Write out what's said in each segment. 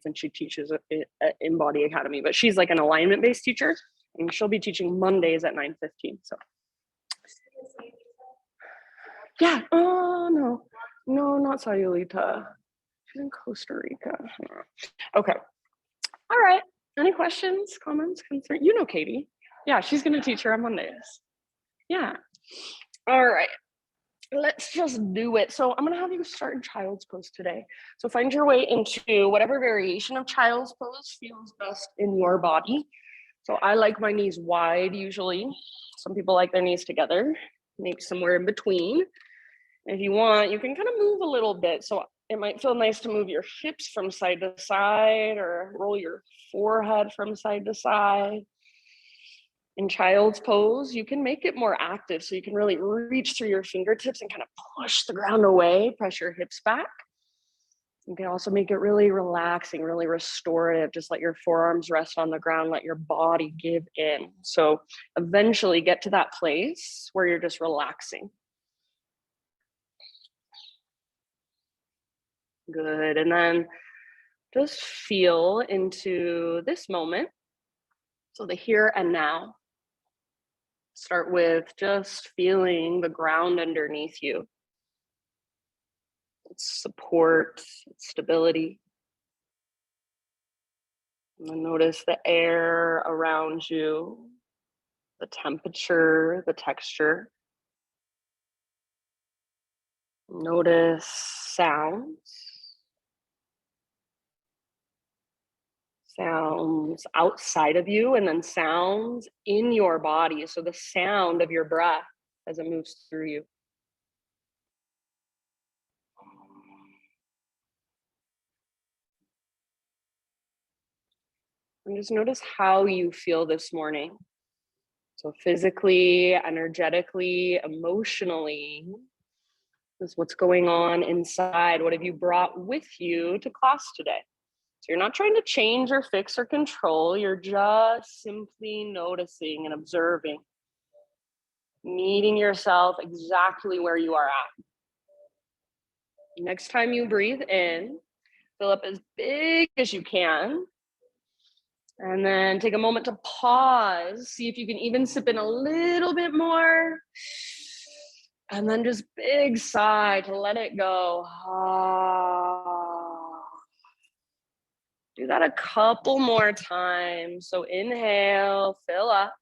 and she teaches at Embody Academy, but she's like an alignment-based teacher, and she'll be teaching Mondays at 9:15. So yeah. Oh no, not Sayulita. She's in Costa Rica. Okay. All right. Any questions, comments, concerns? You know Katie. Yeah, she's going to teach her on Mondays. Yeah. All right. Let's just do it. So I'm going to have you start in child's pose today. So find your way into whatever variation of child's pose feels best in your body. So I like my knees wide usually. Some people like their knees together, maybe somewhere in between. If you want, you can kind of move a little bit. So it might feel nice to move your hips from side to side or roll your forehead from side to side. In child's pose, you can make it more active. So you can really reach through your fingertips and kind of push the ground away, press your hips back. You can also make it really relaxing, really restorative. Just let your forearms rest on the ground, let your body give in. So eventually get to that place where you're just relaxing. Good. And then just feel into this moment. So the here and now. Start with just feeling the ground underneath you. Its support, its stability. And then notice the air around you, the temperature, the texture. Notice sounds. Sounds outside of you, and then sounds in your body. So the sound of your breath as it moves through you. And just notice how you feel this morning. So physically, energetically, emotionally, is what's going on inside. What have you brought with you to class today? So you're not trying to change or fix or control. You're just simply noticing and observing, meeting yourself exactly where you are at. Next time you breathe in, fill up as big as you can. And then take a moment to pause. See if you can even sip in a little bit more. And then just big sigh to let it go. Do that a couple more times. So inhale, fill up.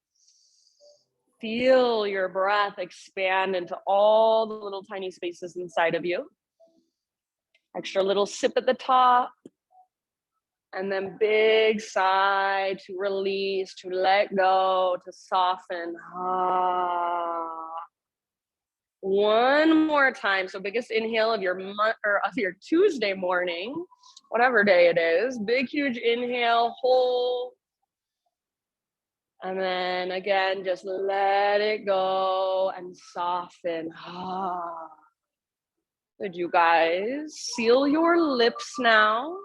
Feel your breath expand into all the little tiny spaces inside of you. Extra little sip at the top. And then big sigh to release, to let go, to soften. One more time. So biggest inhale of your Tuesday morning, whatever day it is. Big, huge inhale, hold. And then again, just let it go and soften. Good, you guys. Seal your lips now.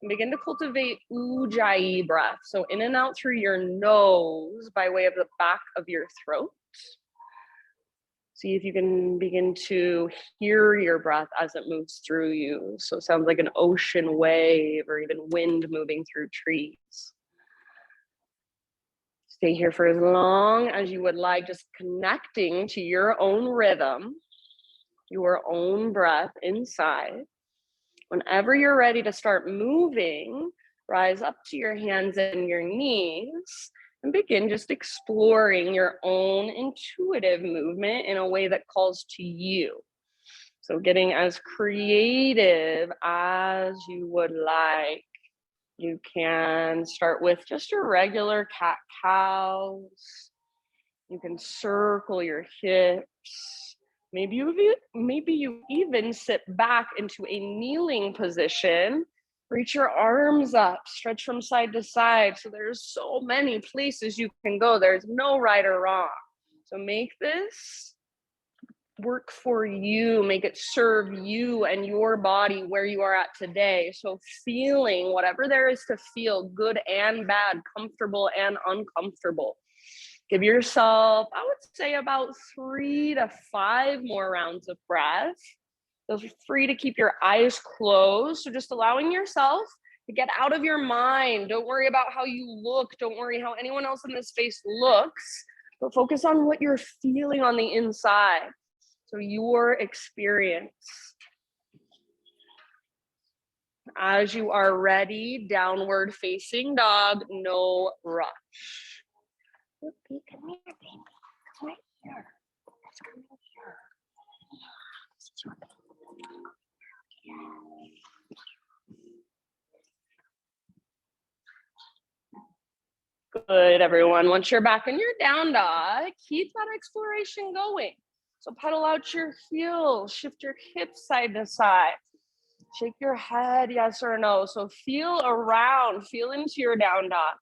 And begin to cultivate Ujjayi breath. So in and out through your nose by way of the back of your throat. See if you can begin to hear your breath as it moves through you. So it sounds like an ocean wave or even wind moving through trees. Stay here for as long as you would like, just connecting to your own rhythm, your own breath inside. Whenever you're ready to start moving, rise up to your hands and your knees and begin just exploring your own intuitive movement in a way that calls to you. So getting as creative as you would like. You can start with just your regular cat-cows. You can circle your hips. Maybe you even sit back into a kneeling position. Reach your arms up, stretch from side to side. So there's so many places you can go. There's no right or wrong. So make this work for you, make it serve you and your body where you are at today. So feeling whatever there is to feel, good and bad, comfortable and uncomfortable. Give yourself, I would say, about 3 to 5 more rounds of breath. Feel free to keep your eyes closed. So just allowing yourself Get out of your mind. Don't worry about how you look. Don't worry how anyone else in this space looks, but focus on what you're feeling on the inside. So your experience. As you are ready, downward facing dog, no rush. Come here, baby. Come right here. Let's come here. Good, everyone. Once you're back in your down dog, keep that exploration going. So pedal out your heels, shift your hips side to side. Shake your head, yes or no. So feel around, feel into your down dog.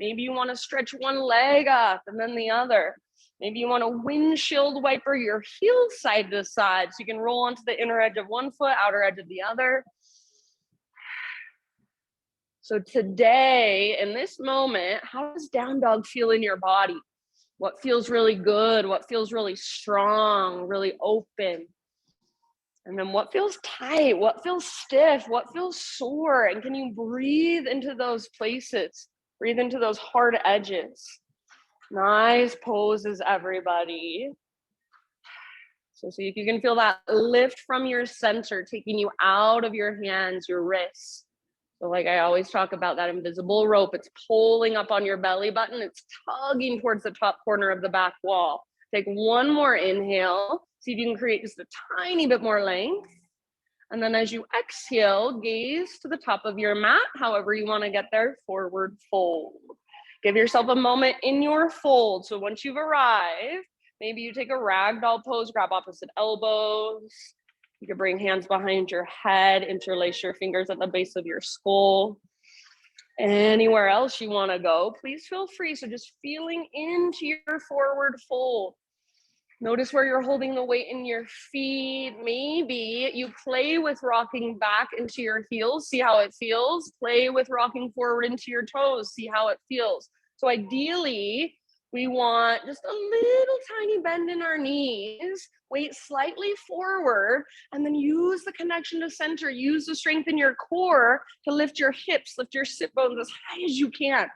Maybe you want to stretch one leg up and then the other. Maybe you want to windshield wiper your heels side to side so you can roll onto the inner edge of one foot, outer edge of the other. So today, in this moment, how does down dog feel in your body? What feels really good? What feels really strong, really open? And then what feels tight? What feels stiff? What feels sore? And can you breathe into those places? Breathe into those hard edges. Nice poses, everybody. So see if you can feel that lift from your center, taking you out of your hands, your wrists. So like I always talk about that invisible rope, it's pulling up on your belly button. It's tugging towards the top corner of the back wall. Take one more inhale. See if you can create just a tiny bit more length. And then as you exhale, gaze to the top of your mat, however you want to get there, forward fold. Give yourself a moment in your fold. So once you've arrived, maybe you take a ragdoll pose, grab opposite elbows. You can bring hands behind your head, interlace your fingers at the base of your skull. Anywhere else you want to go, please feel free. So just feeling into your forward fold. Notice where you're holding the weight in your feet. Maybe you play with rocking back into your heels, see how it feels. Play with rocking forward into your toes, see how it feels. So ideally, we want just a little tiny bend in our knees, weight slightly forward, and then use the connection to center, use the strength in your core to lift your hips, lift your sit bones as high as you can.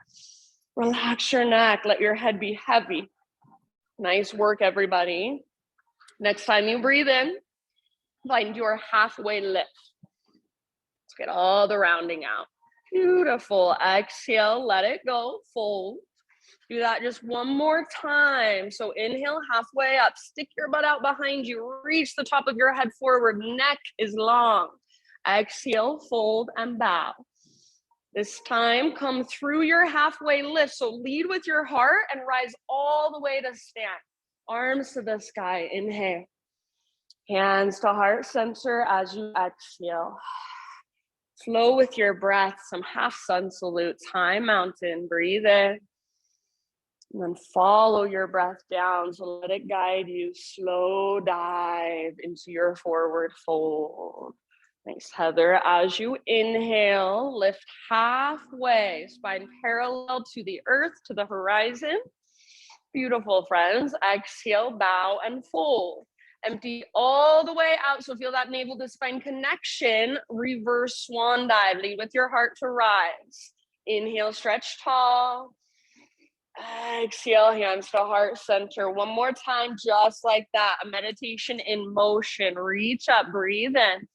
Relax your neck, let your head be heavy. Nice work, everybody. Next time you breathe in, find your halfway lift. Let's get all the rounding out. Beautiful. Exhale, let it go, fold. Do that just one more time. So inhale, halfway up, stick your butt out behind you, reach the top of your head forward, neck is long. Exhale, fold and bow. This time, come through your halfway lift. So lead with your heart and rise all the way to stand. Arms to the sky, inhale. Hands to heart center as you exhale. Flow with your breath, some half sun salutes, high mountain, breathe in. And then follow your breath down, so let it guide you. Slow dive into your forward fold. Thanks, Heather. As you inhale, lift halfway, spine parallel to the earth, to the horizon. Beautiful, friends. Exhale, bow and fold. Empty all the way out, so feel that navel to spine connection. Reverse swan dive. Lead with your heart to rise. Inhale, stretch tall. Exhale, hands to heart center. One more time, just like that. A meditation in motion. Reach up, breathe in.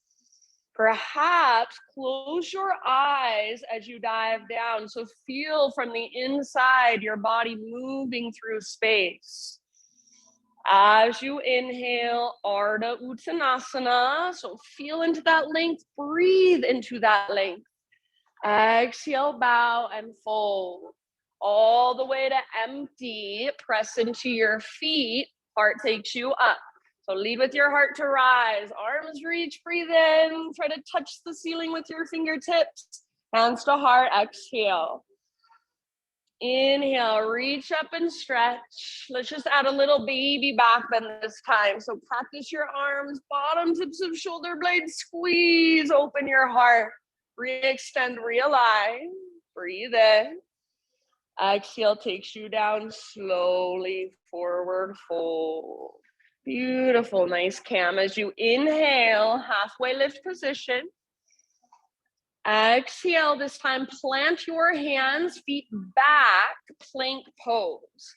Perhaps close your eyes as you dive down. So feel from the inside your body moving through space. As you inhale, Ardha Uttanasana. So feel into that length, breathe into that length. Exhale, bow and fold. All the way to empty, press into your feet, heart takes you up. So lead with your heart to rise, arms reach, breathe in, try to touch the ceiling with your fingertips, hands to heart, exhale. Inhale, reach up and stretch. Let's just add a little baby back bend this time. So practice your arms, bottom tips of shoulder blades, squeeze, open your heart, re-extend, realign, breathe in. Exhale takes you down slowly, forward fold. Beautiful, nice cam. As you inhale, halfway lift position. Exhale, this time plant your hands, feet back, plank pose.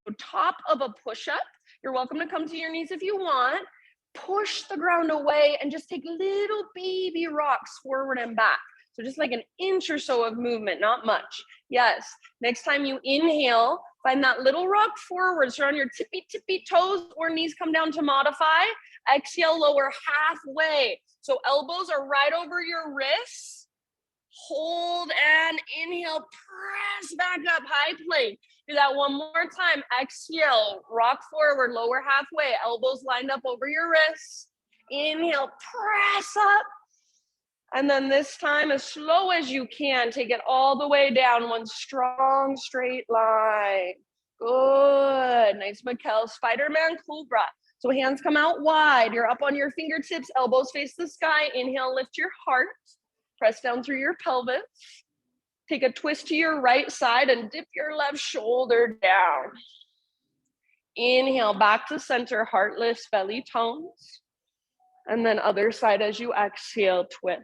So top of a push-up. You're welcome to come to your knees if you want. Push the ground away and just take little baby rocks forward and back. So just like an inch or so of movement, not much. Yes, next time you inhale, find that little rock forward. So on your tippy toes or knees come down to modify. Exhale, lower halfway. So elbows are right over your wrists. Hold and inhale, press back up, high plank. Do that one more time. Exhale, rock forward, lower halfway, elbows lined up over your wrists. Inhale, press up. And then this time, as slow as you can, take it all the way down, one strong straight line. Good, nice, Mikkel. Spider-Man Cobra. So hands come out wide, you're up on your fingertips, elbows face the sky. Inhale, lift your heart. Press down through your pelvis. Take a twist to your right side and dip your left shoulder down. Inhale, back to center, heart lifts, belly tones. And then other side as you exhale, twist.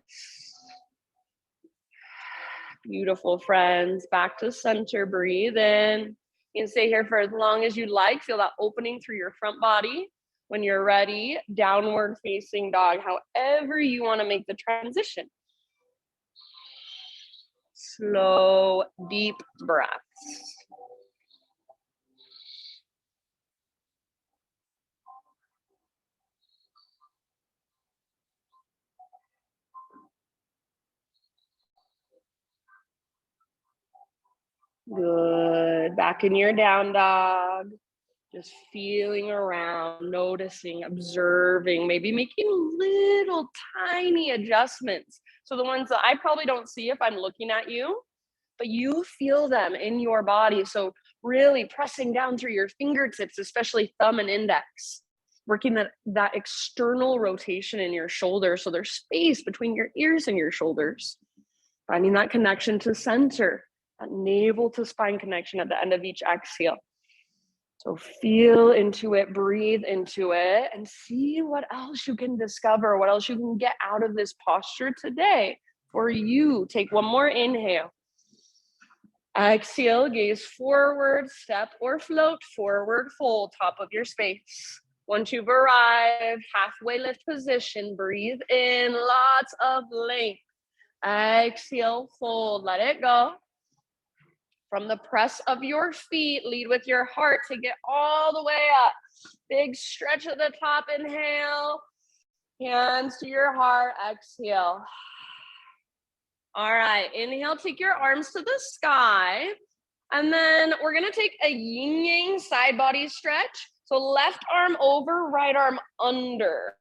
Beautiful, friends. Back to center, breathe in. You can stay here for as long as you like. Feel that opening through your front body. When you're ready, downward facing dog, however you want to make the transition. Slow, deep breaths. Good. Back in your down dog. Just feeling around, noticing, observing, maybe making little tiny adjustments. So the ones that I probably don't see if I'm looking at you, but you feel them in your body. So really pressing down through your fingertips, especially thumb and index, working that external rotation in your shoulder. So there's space between your ears and your shoulders. Finding that connection to center, that navel to spine connection at the end of each exhale. So feel into it, breathe into it, and see what else you can discover, what else you can get out of this posture today for you. Take one more inhale. Exhale, gaze forward, step or float, forward fold, top of your space. Once you've arrived, halfway lift position, breathe in, lots of length. Exhale, fold, let it go. From the press of your feet, lead with your heart to get all the way up. Big stretch at the top, inhale. Hands to your heart, exhale. All right, inhale, take your arms to the sky. And then we're gonna take a yin yang side body stretch. So left arm over, right arm under.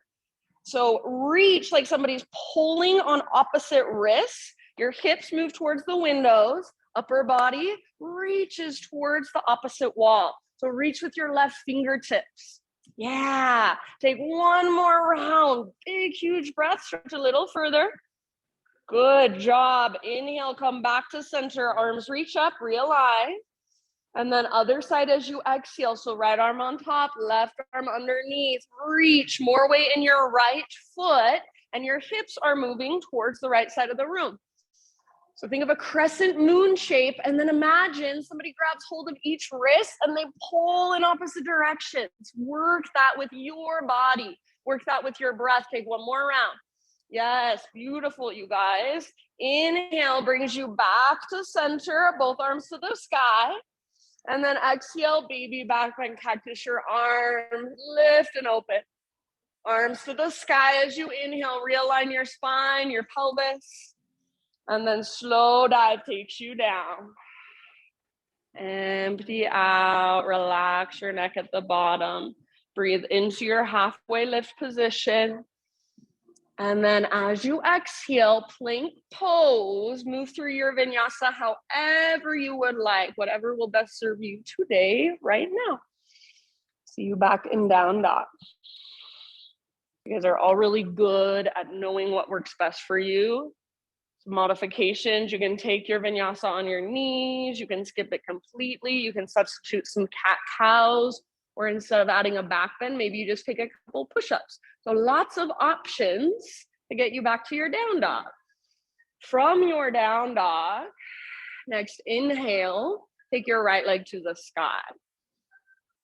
So reach like somebody's pulling on opposite wrists. Your hips move towards the windows. Upper body reaches towards the opposite wall. So reach with your left fingertips. Yeah, take one more round. Big, huge breath, stretch a little further. Good job. Inhale, come back to center. Arms reach up, realign. And then other side as you exhale. So right arm on top, left arm underneath. Reach, more weight in your right foot, and your hips are moving towards the right side of the room. So think of a crescent moon shape, and then imagine somebody grabs hold of each wrist and they pull in opposite directions. Work that with your body. Work that with your breath. Take one more round. Yes, beautiful, you guys. Inhale brings you back to center, both arms to the sky. And then exhale, baby back bend, cactus your arms, lift and open. Arms to the sky as you inhale, realign your spine, your pelvis. And then slow dive takes you down. Empty out, relax your neck at the bottom. Breathe into your halfway lift position. And then as you exhale, plank pose, move through your vinyasa however you would like, whatever will best serve you today, right now. See you back in down dog. You guys are all really good at knowing what works best for you. Modifications, you can take your vinyasa on your knees, you can skip it completely, you can substitute some cat-cows, or instead of adding a back bend, maybe you just take a couple push-ups. So lots of options to get you back to your down dog. From your down dog, next inhale, take your right leg to the sky.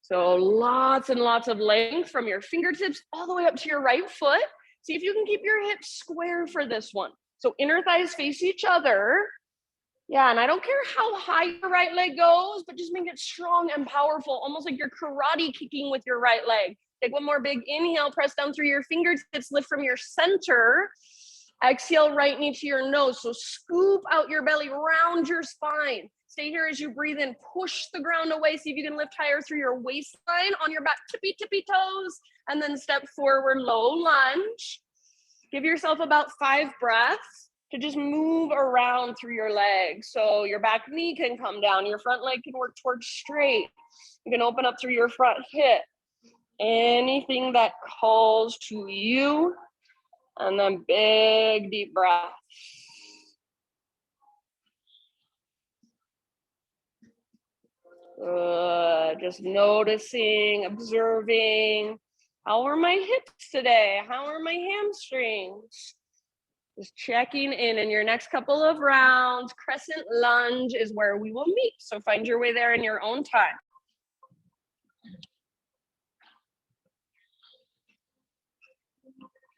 So lots and lots of length from your fingertips all the way up to your right foot. See if you can keep your hips square for this one. So inner thighs face each other. Yeah, and I don't care how high your right leg goes, but just make it strong and powerful, almost like you're karate kicking with your right leg. Take one more big inhale, press down through your fingertips, lift from your center. Exhale, right knee to your nose. So scoop out your belly, round your spine. Stay here as you breathe in, push the ground away. See if you can lift higher through your waistline on your back, tippy toes, and then step forward, low lunge. Give yourself about 5 breaths to just move around through your legs. So your back knee can come down, your front leg can work towards straight. You can open up through your front hip. Anything that calls to you. And then big, deep breath. Good. Just noticing, observing. How are my hips today? How are my hamstrings? Just checking in your next couple of rounds. Crescent lunge is where we will meet. So find your way there in your own time.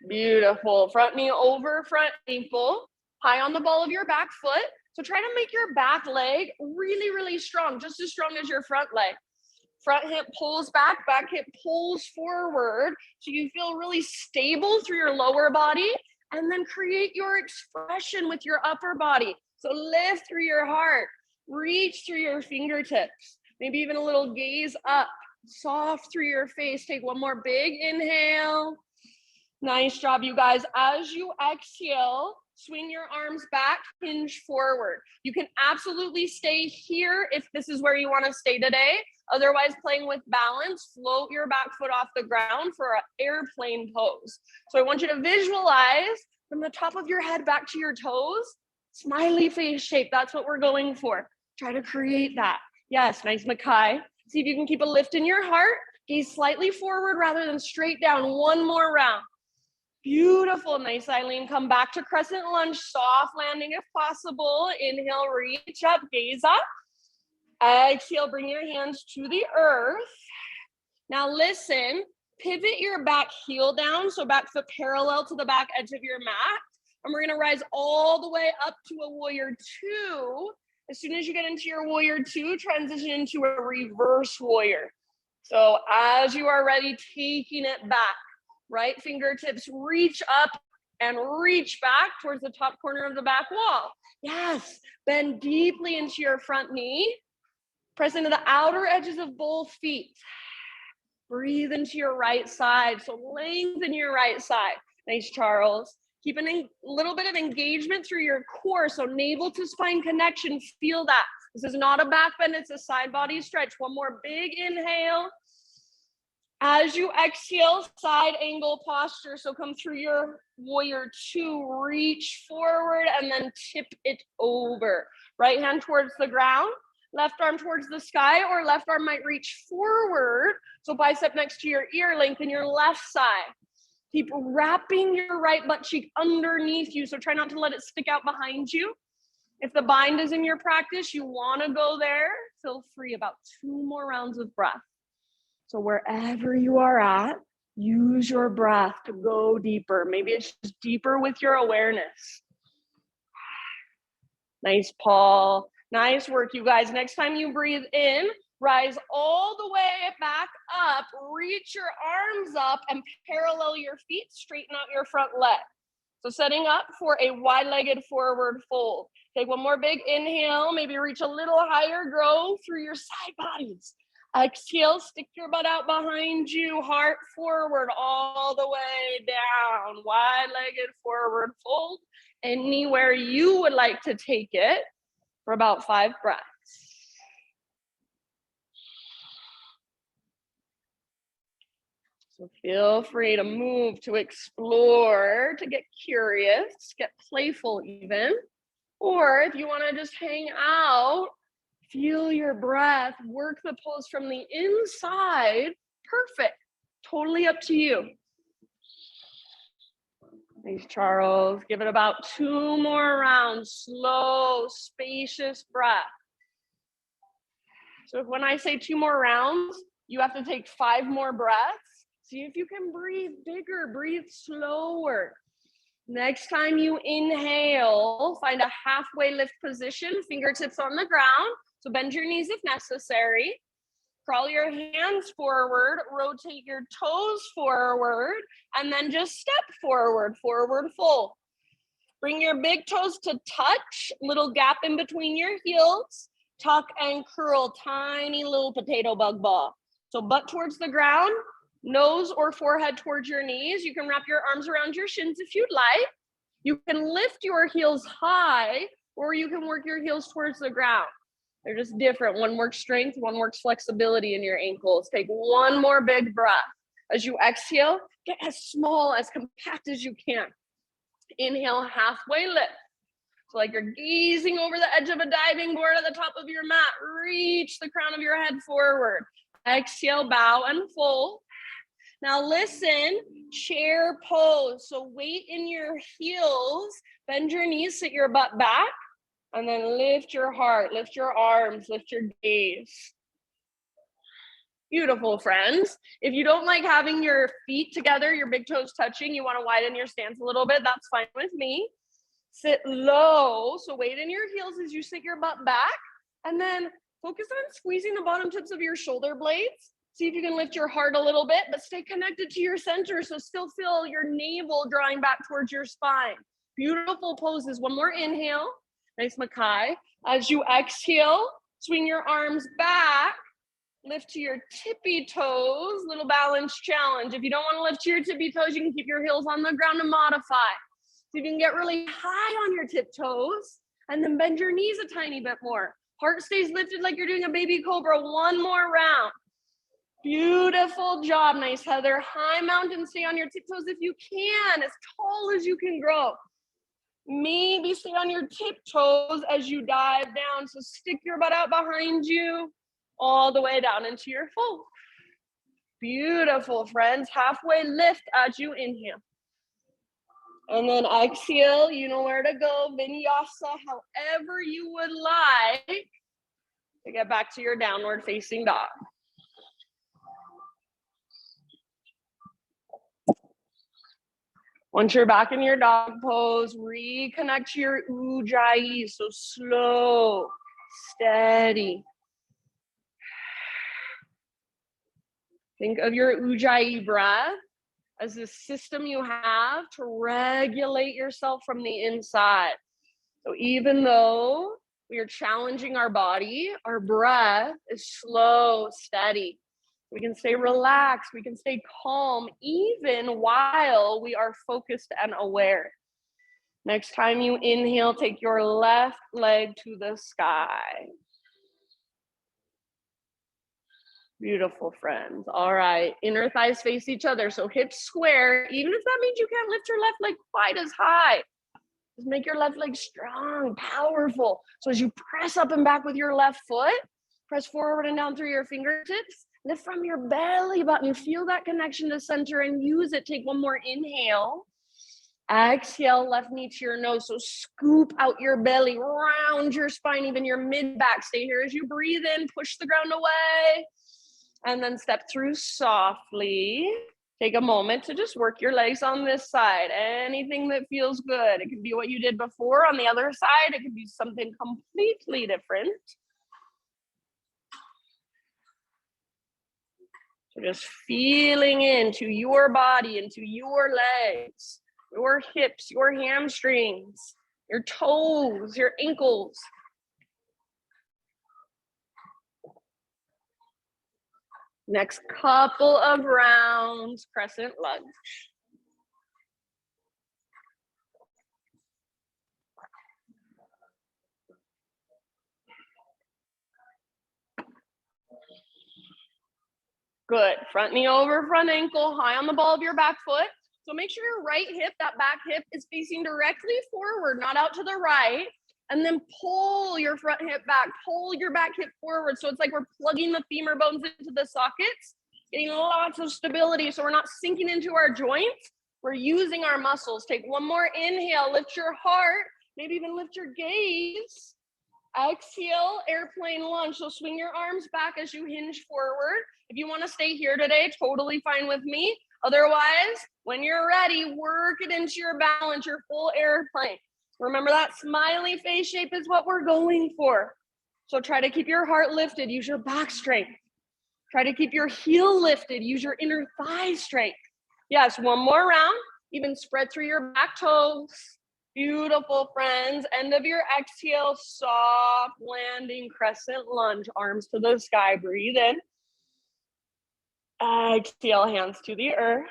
Beautiful. Front knee over front ankle, high on the ball of your back foot. So try to make your back leg really, really strong, just as strong as your front leg. Front hip pulls back hip pulls forward. So you feel really stable through your lower body, and then create your expression with your upper body. So lift through your heart, reach through your fingertips, maybe even a little gaze up, soft through your face. Take one more big inhale. Nice job, you guys. As you exhale, swing your arms back, hinge forward. You can absolutely stay here if this is where you want to stay today. Otherwise, playing with balance, float your back foot off the ground for an airplane pose. So I want you to visualize from the top of your head back to your toes, smiley face shape. That's what we're going for. Try to create that. Yes, nice, Makai. See if you can keep a lift in your heart. Gaze slightly forward rather than straight down. One more round. Beautiful. Nice, Eileen. Come back to crescent lunge, soft landing if possible. Inhale, reach up, gaze up. Exhale, bring your hands to the earth. Now listen, pivot your back heel down, so back foot parallel to the back edge of your mat. And we're gonna rise all the way up to a warrior 2. As soon as you get into your warrior 2, transition into a reverse warrior. So as you are ready, taking it back. Right fingertips reach up and reach back towards the top corner of the back wall. Yes, bend deeply into your front knee. Press into the outer edges of both feet. Breathe into your right side. So lengthen your right side. Nice, Charles. Keep a little bit of engagement through your core. So navel to spine connection. Feel that. This is not a back bend. It's a side body stretch. One more big inhale. As you exhale, side angle posture. So come through your warrior 2, reach forward and then tip it over. Right hand towards the ground, left arm towards the sky, or left arm might reach forward. So bicep next to your ear, lengthen your left side. Keep wrapping your right butt cheek underneath you. So try not to let it stick out behind you. If the bind is in your practice, you want to go there, feel free. About 2 more rounds of breath. So wherever you are at, use your breath to go deeper. Maybe it's just deeper with your awareness. Nice, Paul. Nice work, you guys. Next time you breathe in, rise all the way back up, reach your arms up and parallel your feet, straighten out your front leg. So setting up for a wide-legged forward fold. Take one more big inhale, maybe reach a little higher, grow through your side bodies. Exhale, stick your butt out behind you, heart forward all the way down, wide-legged forward fold. Anywhere you would like to take it for about 5 breaths. So feel free to move, to explore, to get curious, get playful even. Or if you want to just hang out, feel your breath, work the pose from the inside. Perfect. Totally up to you. Nice, Charles. Give it about 2 more rounds. Slow, spacious breath. So when I say 2 more rounds, you have to take 5 more breaths. See if you can breathe bigger, breathe slower. Next time you inhale, find a halfway lift position, fingertips on the ground. So bend your knees if necessary. Crawl your hands forward, rotate your toes forward, and then just step forward, forward fold. Bring your big toes to touch, little gap in between your heels. Tuck and curl, tiny little potato bug ball. So butt towards the ground, nose or forehead towards your knees. You can wrap your arms around your shins if you'd like. You can lift your heels high, or you can work your heels towards the ground. They're just different. One works strength, one works flexibility in your ankles. Take one more big breath. As you exhale, get as small, as compact as you can. Inhale, halfway lift. So like you're gazing over the edge of a diving board at the top of your mat. Reach the crown of your head forward. Exhale, bow and fold. Now listen, chair pose. So weight in your heels, bend your knees, sit your butt back, and then lift your heart, lift your arms, lift your gaze. Beautiful, friends. If you don't like having your feet together, your big toes touching, you want to widen your stance a little bit, that's fine with me. Sit low, so weight in your heels as you sit your butt back, and then focus on squeezing the bottom tips of your shoulder blades. See if you can lift your heart a little bit, but stay connected to your center, so still feel your navel drawing back towards your spine. Beautiful poses. One more inhale. Nice, Makai. As you exhale, swing your arms back, lift to your tippy toes, little balance challenge. If you don't want to lift to your tippy toes, you can keep your heels on the ground and modify. So you can get really high on your tiptoes and then bend your knees a tiny bit more. Heart stays lifted like you're doing a baby cobra. One more round. Beautiful job. Nice, Heather. High mountain, stay on your tiptoes if you can, as tall as you can grow. Maybe stay on your tiptoes as you dive down. So stick your butt out behind you all the way down into your fold. Beautiful, friends. Halfway lift as you inhale. And then exhale, you know where to go. Vinyasa, however you would like to get back to your downward facing dog. Once you're back in your dog pose, reconnect to your ujjayi. So slow, steady. Think of your ujjayi breath as the system you have to regulate yourself from the inside. So even though we are challenging our body, our breath is slow, steady. We can stay relaxed, we can stay calm, even while we are focused and aware. Next time you inhale, take your left leg to the sky. Beautiful, friends. All right, inner thighs face each other, so hips square, even if that means you can't lift your left leg quite as high. Just make your left leg strong, powerful. So as you press up and back with your left foot, press forward and down through your fingertips, lift from your belly button, feel that connection to center and use it. Take one more inhale. Exhale, left knee to your nose. So scoop out your belly, round your spine, even your mid back. Stay here as you breathe in, push the ground away, and then step through softly. Take a moment to just work your legs on this side. Anything that feels good. It can be what you did before on the other side. It can be something completely different. So just feeling into your body, into your legs, your hips, your hamstrings, your toes, your ankles. Next couple of rounds, crescent lunge. Good. Front knee over front ankle, high on the ball of your back foot. So make sure your right hip, that back hip, is facing directly forward, not out to the right. And then pull your front hip back, pull your back hip forward. So it's like we're plugging the femur bones into the sockets, getting lots of stability. So we're not sinking into our joints, We're using our muscles. Take one more inhale, lift your heart, maybe even lift your gaze. Exhale, airplane lunge. So swing your arms back as you hinge forward. If you want to stay here today, totally fine with me. Otherwise, when you're ready, work it into your balance, your full airplane. Remember that smiley face shape is what we're going for. So try to keep your heart lifted, use your back strength. Try to keep your heel lifted, use your inner thigh strength. Yes, one more round, even spread through your back toes. Beautiful, friends. End of your exhale, soft landing, crescent lunge, arms to the sky, breathe in. Exhale, hands to the earth.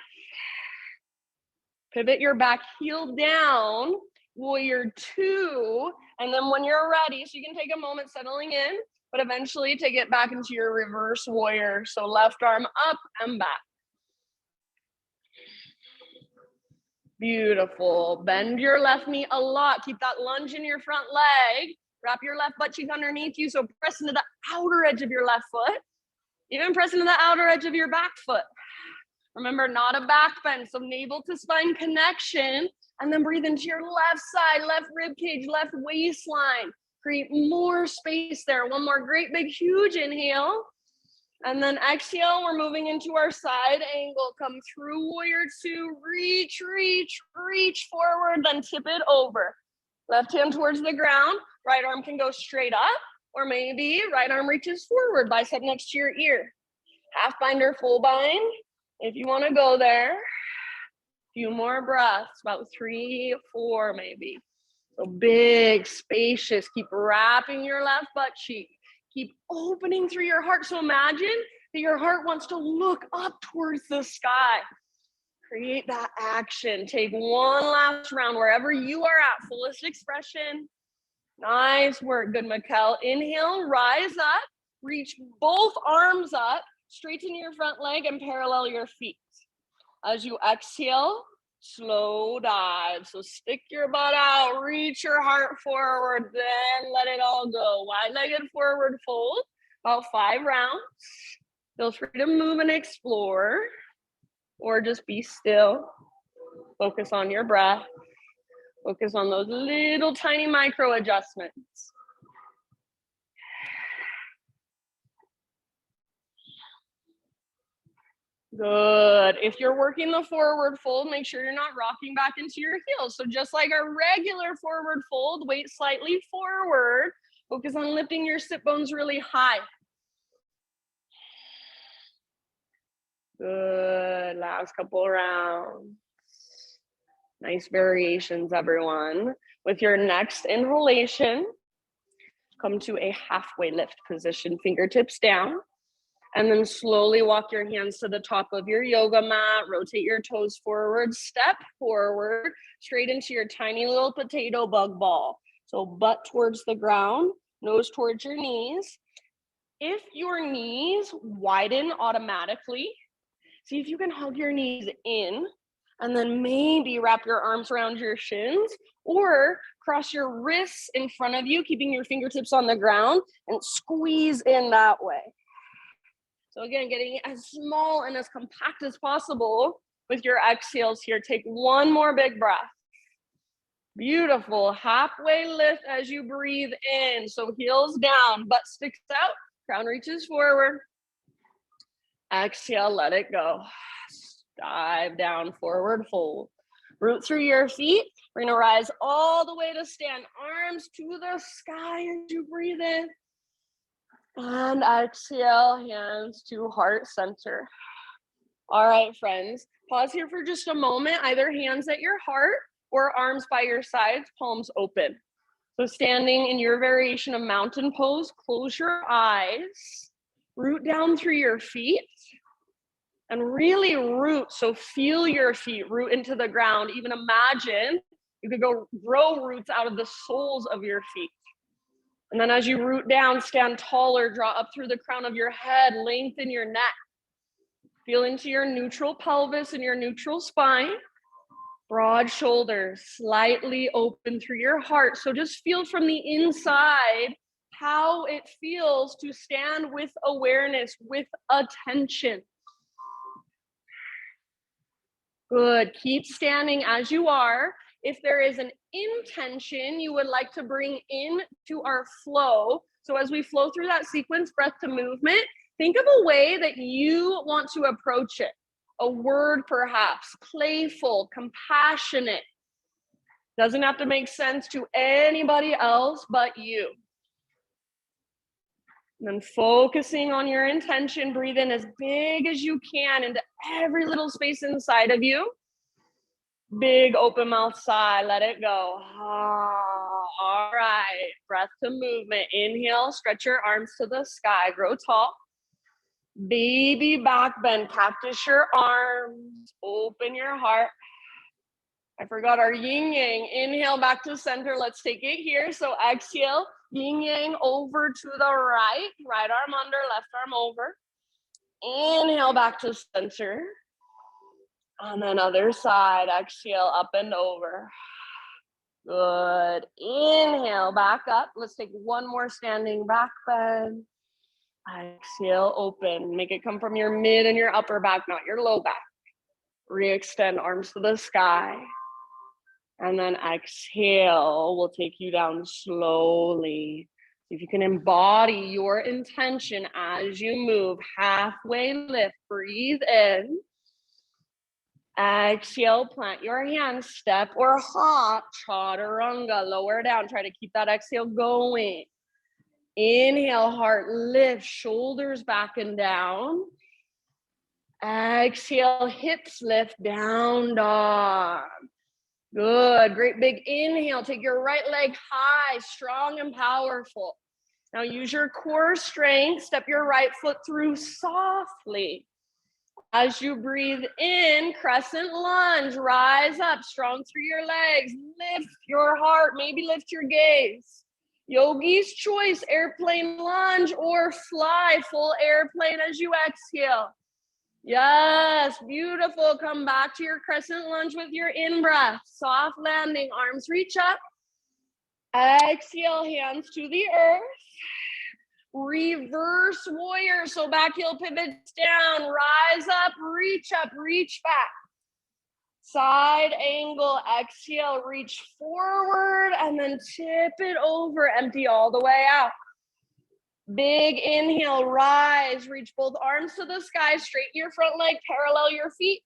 Pivot your back heel down, warrior two, and then when you're ready, so you can take a moment settling in, but eventually take it back into your reverse warrior. So left arm up and back. Beautiful. Bend your left knee a lot. Keep that lunge in your front leg. Wrap your left butt cheek underneath you. So press into the outer edge of your left foot. Even press into the outer edge of your back foot. Remember, not a back bend. So navel to spine connection. And then breathe into your left side, left rib cage, left waistline. Create more space there. One more great big huge inhale. And then exhale, we're moving into our side angle. Come through warrior two, reach, reach, reach forward, then tip it over. Left hand towards the ground, right arm can go straight up, or maybe right arm reaches forward, bicep next to your ear. Half bind or full bind, if you wanna go there. Few more breaths, about 3, 4 maybe. So big, spacious, keep wrapping your left butt cheek. Keep opening through your heart. So imagine that your heart wants to look up towards the sky. Create that action. Take one last round wherever you are at, fullest expression. Nice work, good, Mikkel. Inhale, rise up, reach both arms up, straighten your front leg and parallel your feet. As you exhale, slow dive. So stick your butt out, reach your heart forward, then let it all go. Wide-legged forward fold, about 5 rounds. Feel free to move and explore, or just be still. Focus on your breath. Focus on those little tiny micro adjustments. Good. If you're working the forward fold, make sure you're not rocking back into your heels. So just like our regular forward fold, weight slightly forward. Focus on lifting your sit bones really high. Good. Last couple rounds. Nice variations, everyone. With your next inhalation, come to a halfway lift position, fingertips down. And then slowly walk your hands to the top of your yoga mat, rotate your toes forward, step forward, straight into your tiny little potato bug ball. So butt towards the ground, nose towards your knees. If your knees widen automatically, see if you can hug your knees in, and then maybe wrap your arms around your shins, or cross your wrists in front of you, keeping your fingertips on the ground, and squeeze in that way. So again, getting as small and as compact as possible with your exhales here. Take one more big breath. Beautiful. Halfway lift as you breathe in. So heels down, butt sticks out, crown reaches forward. Exhale, let it go. Dive down, forward fold. Root through your feet. We're gonna rise all the way to stand. Arms to the sky as you breathe in. And exhale, hands to heart center. All right, friends, pause here for just a moment, either hands at your heart or arms by your sides, palms open. So standing in your variation of mountain pose, close your eyes, root down through your feet, and really root. So feel your feet root into the ground. Even imagine you could go grow roots out of the soles of your feet. And then as you root down, stand taller, draw up through the crown of your head, lengthen your neck. Feel into your neutral pelvis and your neutral spine. Broad shoulders, slightly open through your heart. So just feel from the inside how it feels to stand with awareness, with attention. Good. Keep standing as you are. If there is an intention you would like to bring in to our flow, so as we flow through that sequence, breath to movement, think of a way that you want to approach it. A word perhaps, playful, compassionate. Doesn't have to make sense to anybody else but you. And then focusing on your intention, breathe in as big as you can into every little space inside of you. Big open mouth sigh, let it go. All right, breath to movement. Inhale, stretch your arms to the sky, grow tall. Baby back bend, cactus your arms, open your heart. I forgot our yin yang. Inhale back to center, let's take it here. So exhale, yin yang over to the right, right arm under, left arm over. Inhale back to center. And then other side, exhale, up and over. Good. Inhale, back up. Let's take one more standing back bend. Exhale, open. Make it come from your mid and your upper back, not your low back. Re-extend arms to the sky. And then exhale, we'll take you down slowly. If you can embody your intention as you move, halfway lift, breathe in. Exhale, plant your hands, step or hop, chaturanga, lower down. Try to keep that exhale going. Inhale, heart lift, shoulders back and down. Exhale, hips lift, down dog. Good, great big inhale. Take your right leg high, strong and powerful. Now use your core strength, step your right foot through softly. As you breathe in, crescent lunge, rise up, strong through your legs, lift your heart, maybe lift your gaze. Yogi's choice, airplane lunge or fly, full airplane as you exhale. Yes, beautiful. Come back to your crescent lunge with your in-breath. Soft landing, arms reach up. Exhale, hands to the earth. Reverse warrior, so back heel pivots down, rise up, reach back. Side angle, exhale, reach forward, and then tip it over, empty all the way out. Big inhale, rise, reach both arms to the sky, straighten your front leg, parallel your feet.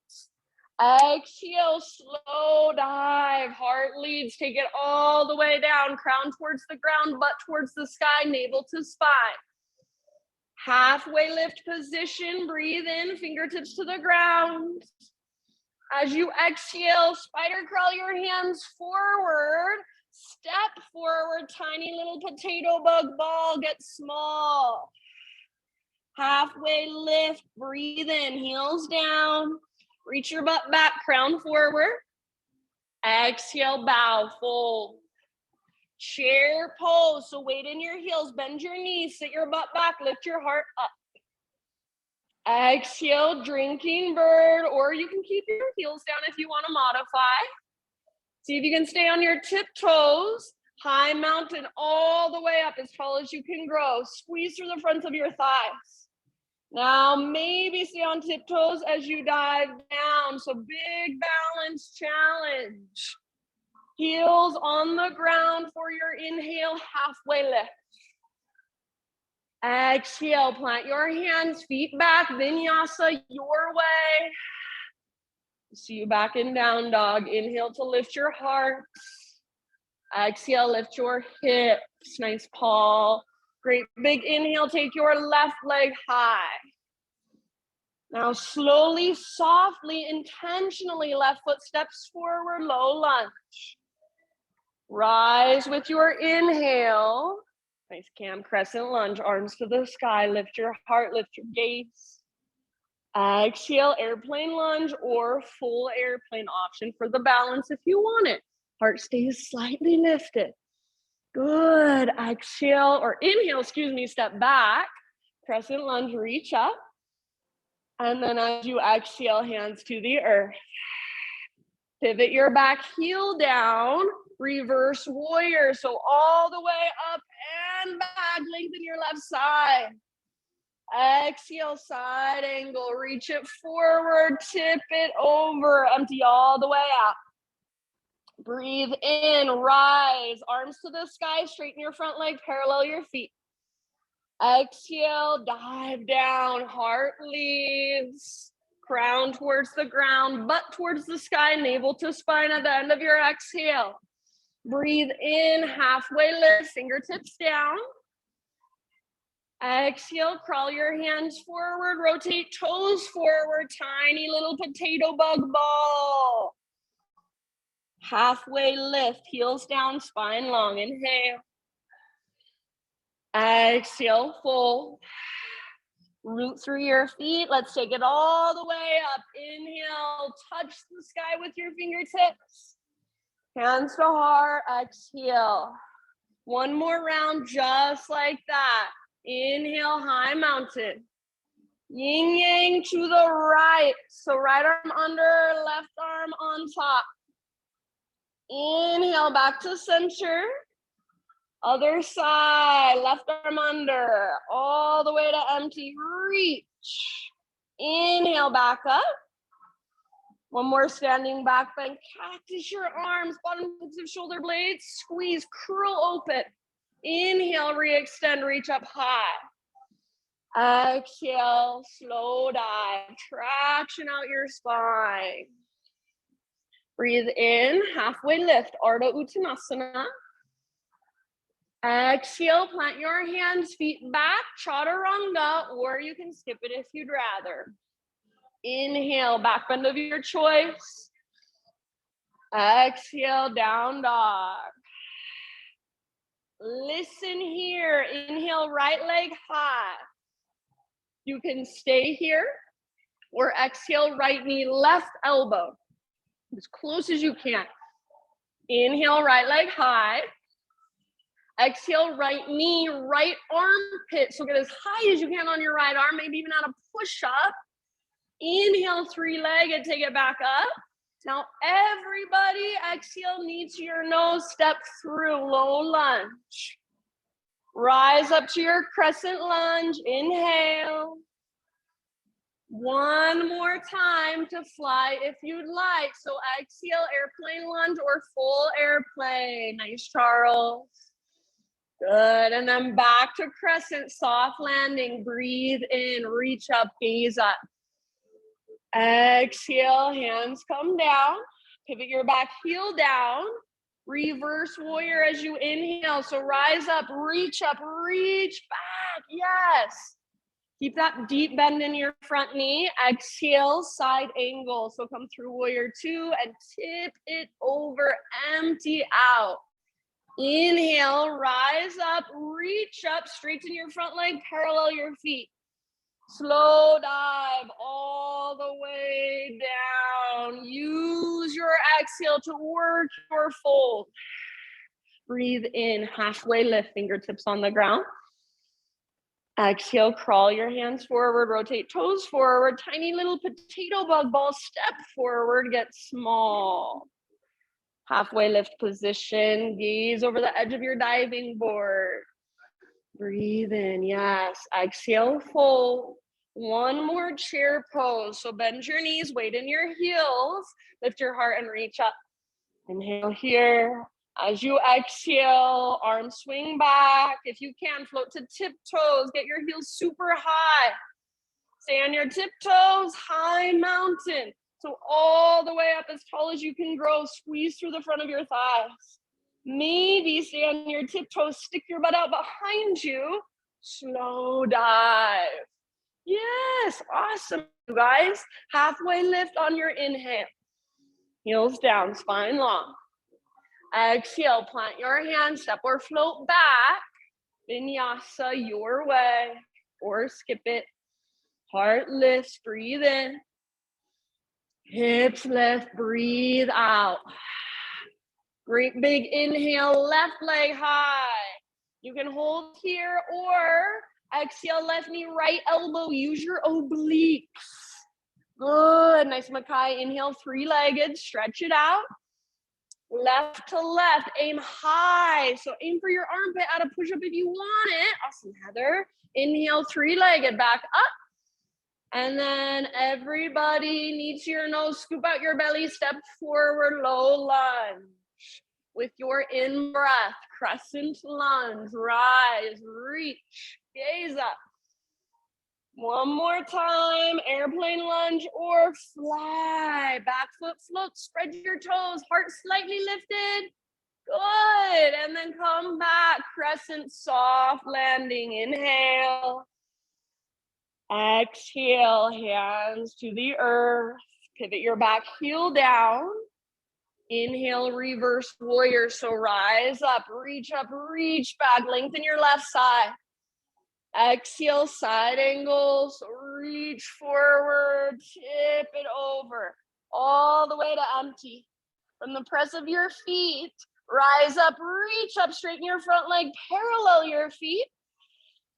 Exhale, slow dive, heart leads, take it all the way down, crown towards the ground, butt towards the sky, navel to spine. Halfway lift position, breathe in, fingertips to the ground. As you exhale, spider crawl your hands forward, step forward, tiny little potato bug ball, get small. Halfway lift, breathe in, heels down. Reach your butt back, crown forward. Exhale, bow, fold. Chair pose, so weight in your heels, bend your knees, sit your butt back, lift your heart up. Exhale, drinking bird, or you can keep your heels down if you want to modify. See if you can stay on your tiptoes. High mountain all the way up as tall as you can grow. Squeeze through the fronts of your thighs. Now, maybe stay on tiptoes as you dive down. So big balance challenge. Heels on the ground for your inhale, halfway lift. Exhale, plant your hands, feet back, vinyasa your way. See you back in down dog. Inhale to lift your heart. Exhale, lift your hips, nice paw. Great big inhale, take your left leg high. Now slowly, softly, intentionally, left foot steps forward, low lunge. Rise with your inhale. Nice cam crescent lunge, arms to the sky, lift your heart, lift your gaze. Exhale, airplane lunge or full airplane option for the balance if you want it. Heart stays slightly lifted. Good. Exhale or inhale, step back. Crescent lunge, reach up. And then as you exhale, hands to the earth. Pivot your back heel down. Reverse warrior. So all the way up and back. Lengthen your left side. Exhale, side angle, reach it forward, tip it over, empty all the way out. Breathe in, rise, arms to the sky, straighten your front leg, parallel your feet. Exhale, dive down, heart leads, crown towards the ground, butt towards the sky, navel to spine at the end of your exhale. Breathe in, halfway lift, fingertips down. Exhale, crawl your hands forward, rotate toes forward, tiny little potato bug ball. Halfway lift, heels down, spine long, inhale. Exhale, fold. Root through your feet, let's take it all the way up. Inhale, touch the sky with your fingertips. Hands to heart, exhale. One more round, just like that. Inhale, high mountain. Yin yang to the right. So right arm under, left arm on top. Inhale, back to center. Other side, left arm under, all the way to empty, reach. Inhale, back up. One more standing back bend, cactus your arms, bottom tips of shoulder blades, squeeze, curl open. Inhale, re-extend, reach up high. Exhale, slow dive, traction out your spine. Breathe in, halfway lift, Ardha Uttanasana. Exhale, plant your hands, feet back, Chaturanga, or you can skip it if you'd rather. Inhale, back bend of your choice. Exhale, down dog. Listen here, inhale, right leg high. You can stay here, or exhale, right knee, left elbow, as close as you can. Inhale, right leg high. Exhale, right knee, right armpit. So get as high as you can on your right arm, maybe even on a push-up. Inhale, three-legged, take it back up. Now, everybody, exhale, knee to your nose, step through, low lunge. Rise up to your crescent lunge, inhale. One more time to fly if you'd like. So exhale, airplane lunge or full airplane. Nice, Charles. Good, and then back to crescent, soft landing. Breathe in, reach up, gaze up. Exhale, hands come down. Pivot your back heel down. Reverse warrior as you inhale. So rise up, reach back. Yes. Keep that deep bend in your front knee. Exhale, side angle. So come through warrior two and tip it over, empty out. Inhale, rise up, reach up, straighten your front leg, parallel your feet. Slow dive all the way down. Use your exhale to work your fold. Breathe in, halfway lift, fingertips on the ground. Exhale, crawl your hands forward, rotate toes forward, tiny little potato bug ball, step forward, get small. Halfway lift position, gaze over the edge of your diving board. Breathe in, yes. Exhale, fold. One more chair pose. So bend your knees, weight in your heels, lift your heart and reach up. Inhale here. As you exhale, arms swing back. If you can, float to tiptoes. Get your heels super high. Stay on your tiptoes, high mountain. So all the way up as tall as you can grow. Squeeze through the front of your thighs. Maybe stay on your tiptoes, stick your butt out behind you. Slow dive. Yes, awesome, you guys. Halfway lift on your inhale. Heels down, spine long. Exhale, plant your hands, step or float back. Vinyasa your way, or skip it. Heart lifts, breathe in. Hips lift, breathe out. Great big inhale, left leg high. You can hold here or exhale, left knee, right elbow. Use your obliques. Good, nice Makai. Inhale, three-legged, stretch it out. Left to left, aim high. So aim for your armpit, add a push-up if you want it. Awesome, Heather. Inhale, three-legged back up. And then everybody, knee to your nose, scoop out your belly, step forward, low lunge. With your in-breath, crescent lunge, rise, reach, gaze up. One more time, airplane lunge or fly. Back foot floats, spread your toes, heart slightly lifted. Good, and then come back, crescent soft landing, inhale. Exhale, hands to the earth. Pivot your back heel down. Inhale, reverse warrior. So rise up, reach back, lengthen your left side. Exhale, side angle. So reach forward, tip it over, all the way to empty. From the press of your feet, rise up, reach up, straighten your front leg, parallel your feet.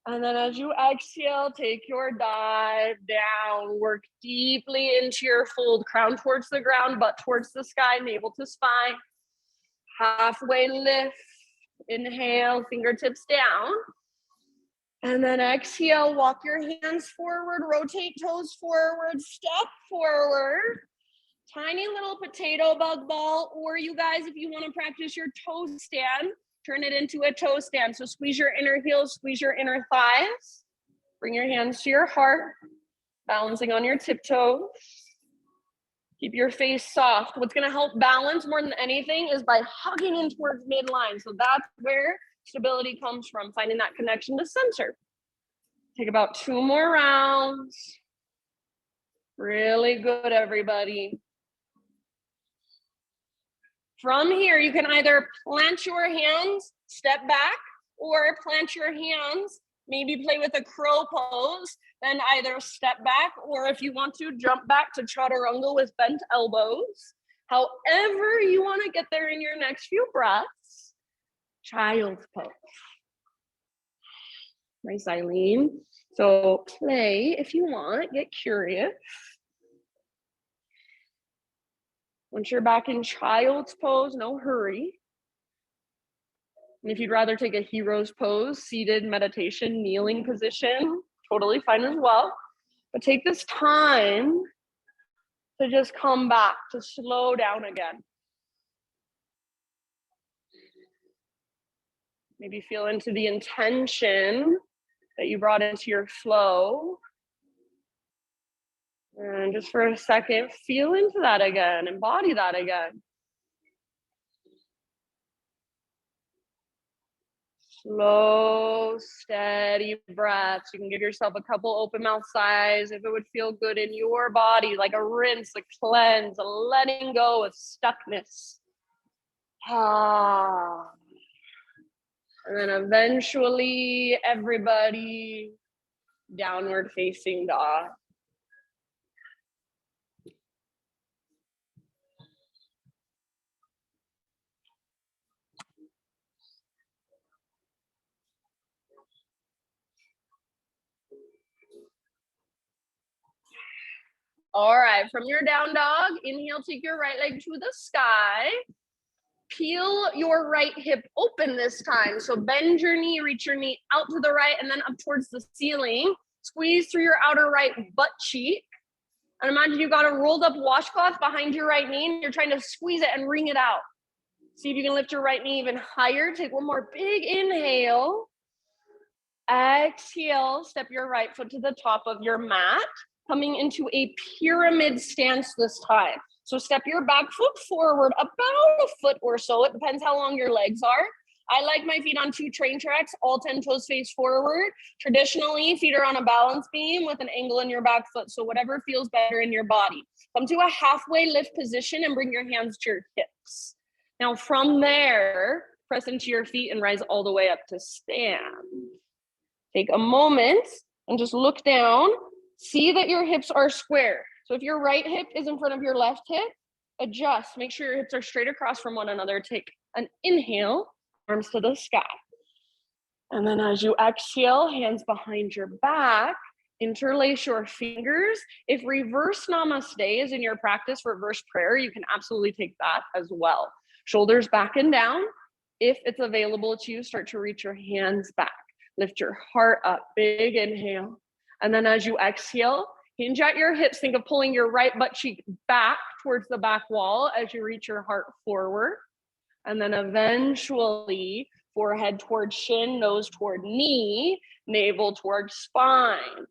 And then as you exhale, take your dive down, work deeply into your fold, crown towards the ground, butt towards the sky, navel to spine. Halfway lift, inhale, fingertips down. And then exhale, walk your hands forward, rotate toes forward, step forward. Tiny little potato bug ball, or you guys, if you want to practice your toe stand, turn it into a toe stand. So squeeze your inner heels, squeeze your inner thighs. Bring your hands to your heart, balancing on your tiptoes. Keep your face soft. What's going to help balance more than anything is by hugging in towards midline. So that's where stability comes from, finding that connection to center. Take about 2 more rounds. Really good, everybody. From here, you can either plant your hands, step back, or plant your hands, maybe play with a crow pose, then either step back, or if you want to, jump back to chaturanga with bent elbows. However you want to get there in your next few breaths. Child's pose. Nice, Eileen. So play if you want, get curious. Once you're back in child's pose, no hurry. And if you'd rather take a hero's pose, seated meditation, kneeling position, totally fine as well. But take this time to just come back, to slow down again. Maybe feel into the intention that you brought into your flow. And just for a second, feel into that again, embody that again. Slow, steady breaths. You can give yourself a couple open mouth sighs if it would feel good in your body, like a rinse, a cleanse, a letting go of stuckness. Ah. And then eventually, everybody, downward facing dog. All right, from your down dog, inhale, take your right leg to the sky. Peel your right hip open this time. So bend your knee, reach your knee out to the right and then up towards the ceiling. Squeeze through your outer right butt cheek. And imagine you got a rolled up washcloth behind your right knee and you're trying to squeeze it and wring it out. See if you can lift your right knee even higher. Take one more big inhale. Exhale, step your right foot to the top of your mat, coming into a pyramid stance this time. So step your back foot forward about a foot or so. It depends how long your legs are. I like my feet on 2 train tracks, all 10 toes face forward. Traditionally, feet are on a balance beam with an angle in your back foot. So whatever feels better in your body. Come to a halfway lift position and bring your hands to your hips. Now from there, press into your feet and rise all the way up to stand. Take a moment and just look down. See that your hips are square. So if your right hip is in front of your left hip, adjust. Make sure your hips are straight across from one another. Take an inhale, arms to the sky. And then as you exhale, hands behind your back, interlace your fingers. If reverse namaste is in your practice, reverse prayer, you can absolutely take that as well. Shoulders back and down. If it's available to you, start to reach your hands back. Lift your heart up, big inhale. And then as you exhale, hinge at your hips. Think of pulling your right butt cheek back towards the back wall as you reach your heart forward. And then eventually forehead towards shin, nose toward knee, navel towards spine.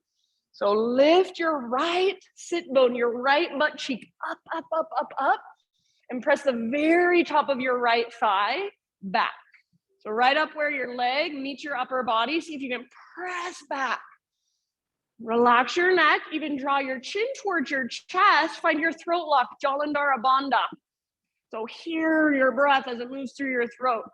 So lift your right sit bone, your right butt cheek up, up, up, up, up, and press the very top of your right thigh back. So right up where your leg meets your upper body, see if you can press back. Relax your neck, even draw your chin towards your chest, find your throat lock, Jalandhara Bandha. So hear your breath as it moves through your throat.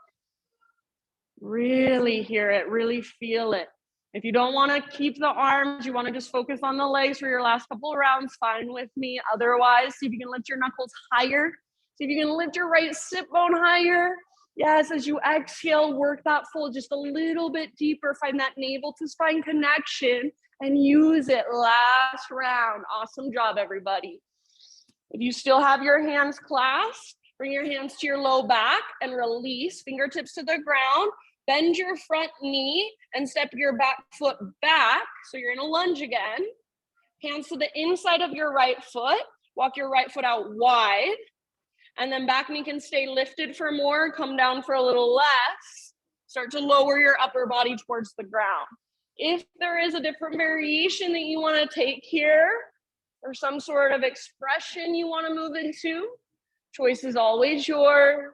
Really hear it, really feel it. If you don't want to keep the arms, you want to just focus on the legs for your last couple of rounds, fine with me. Otherwise, see if you can lift your knuckles higher. See if you can lift your right sit bone higher. Yes, as you exhale, work that fold just a little bit deeper. Find that navel to spine connection and use it. Last round. Awesome job, everybody. If you still have your hands clasped, bring your hands to your low back and release, fingertips to the ground. Bend your front knee and step your back foot back. So you're in a lunge again. Hands to the inside of your right foot. Walk your right foot out wide. And then back knee can stay lifted for more. Come down for a little less. Start to lower your upper body towards the ground. If there is a different variation that you want to take here, or some sort of expression you want to move into, choice is always yours.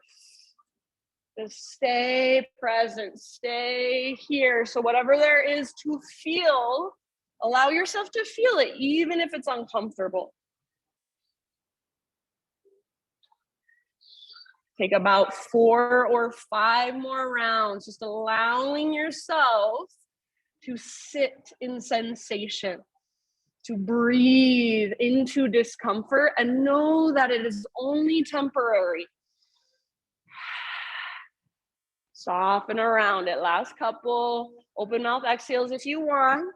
Just stay present, stay here. So whatever there is to feel, allow yourself to feel it, even if it's uncomfortable. Take about 4 or 5 more rounds, just allowing yourself to sit in sensation, to breathe into discomfort and know that it is only temporary. Soften around it. Last couple. Open mouth exhales if you want.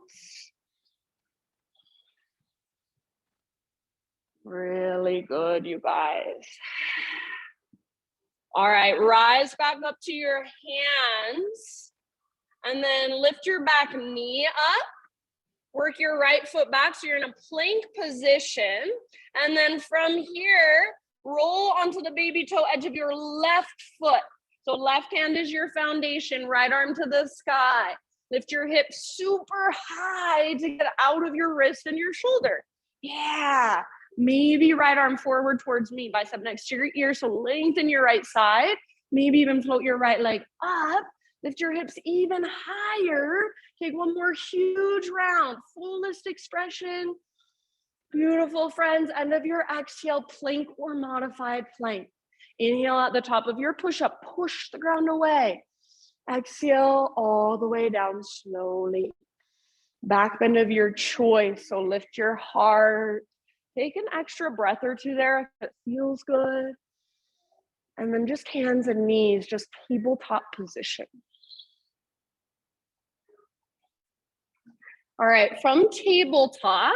Really good, you guys. All right, rise back up to your hands and then lift your back knee up. Work your right foot back so you're in a plank position. And then from here, roll onto the baby toe edge of your left foot. So left hand is your foundation, right arm to the sky. Lift your hips super high to get out of your wrist and your shoulder. Yeah. Maybe right arm forward towards me, bicep next to your ear. So lengthen your right side. Maybe even float your right leg up. Lift your hips even higher. Take one more huge round. Fullest expression. Beautiful, friends. End of your exhale, plank or modified plank. Inhale at the top of your push-up. Push the ground away. Exhale all the way down slowly. Back bend of your choice. So lift your heart. Take an extra breath or two there if it feels good. And then just hands and knees, just tabletop position. All right, from tabletop,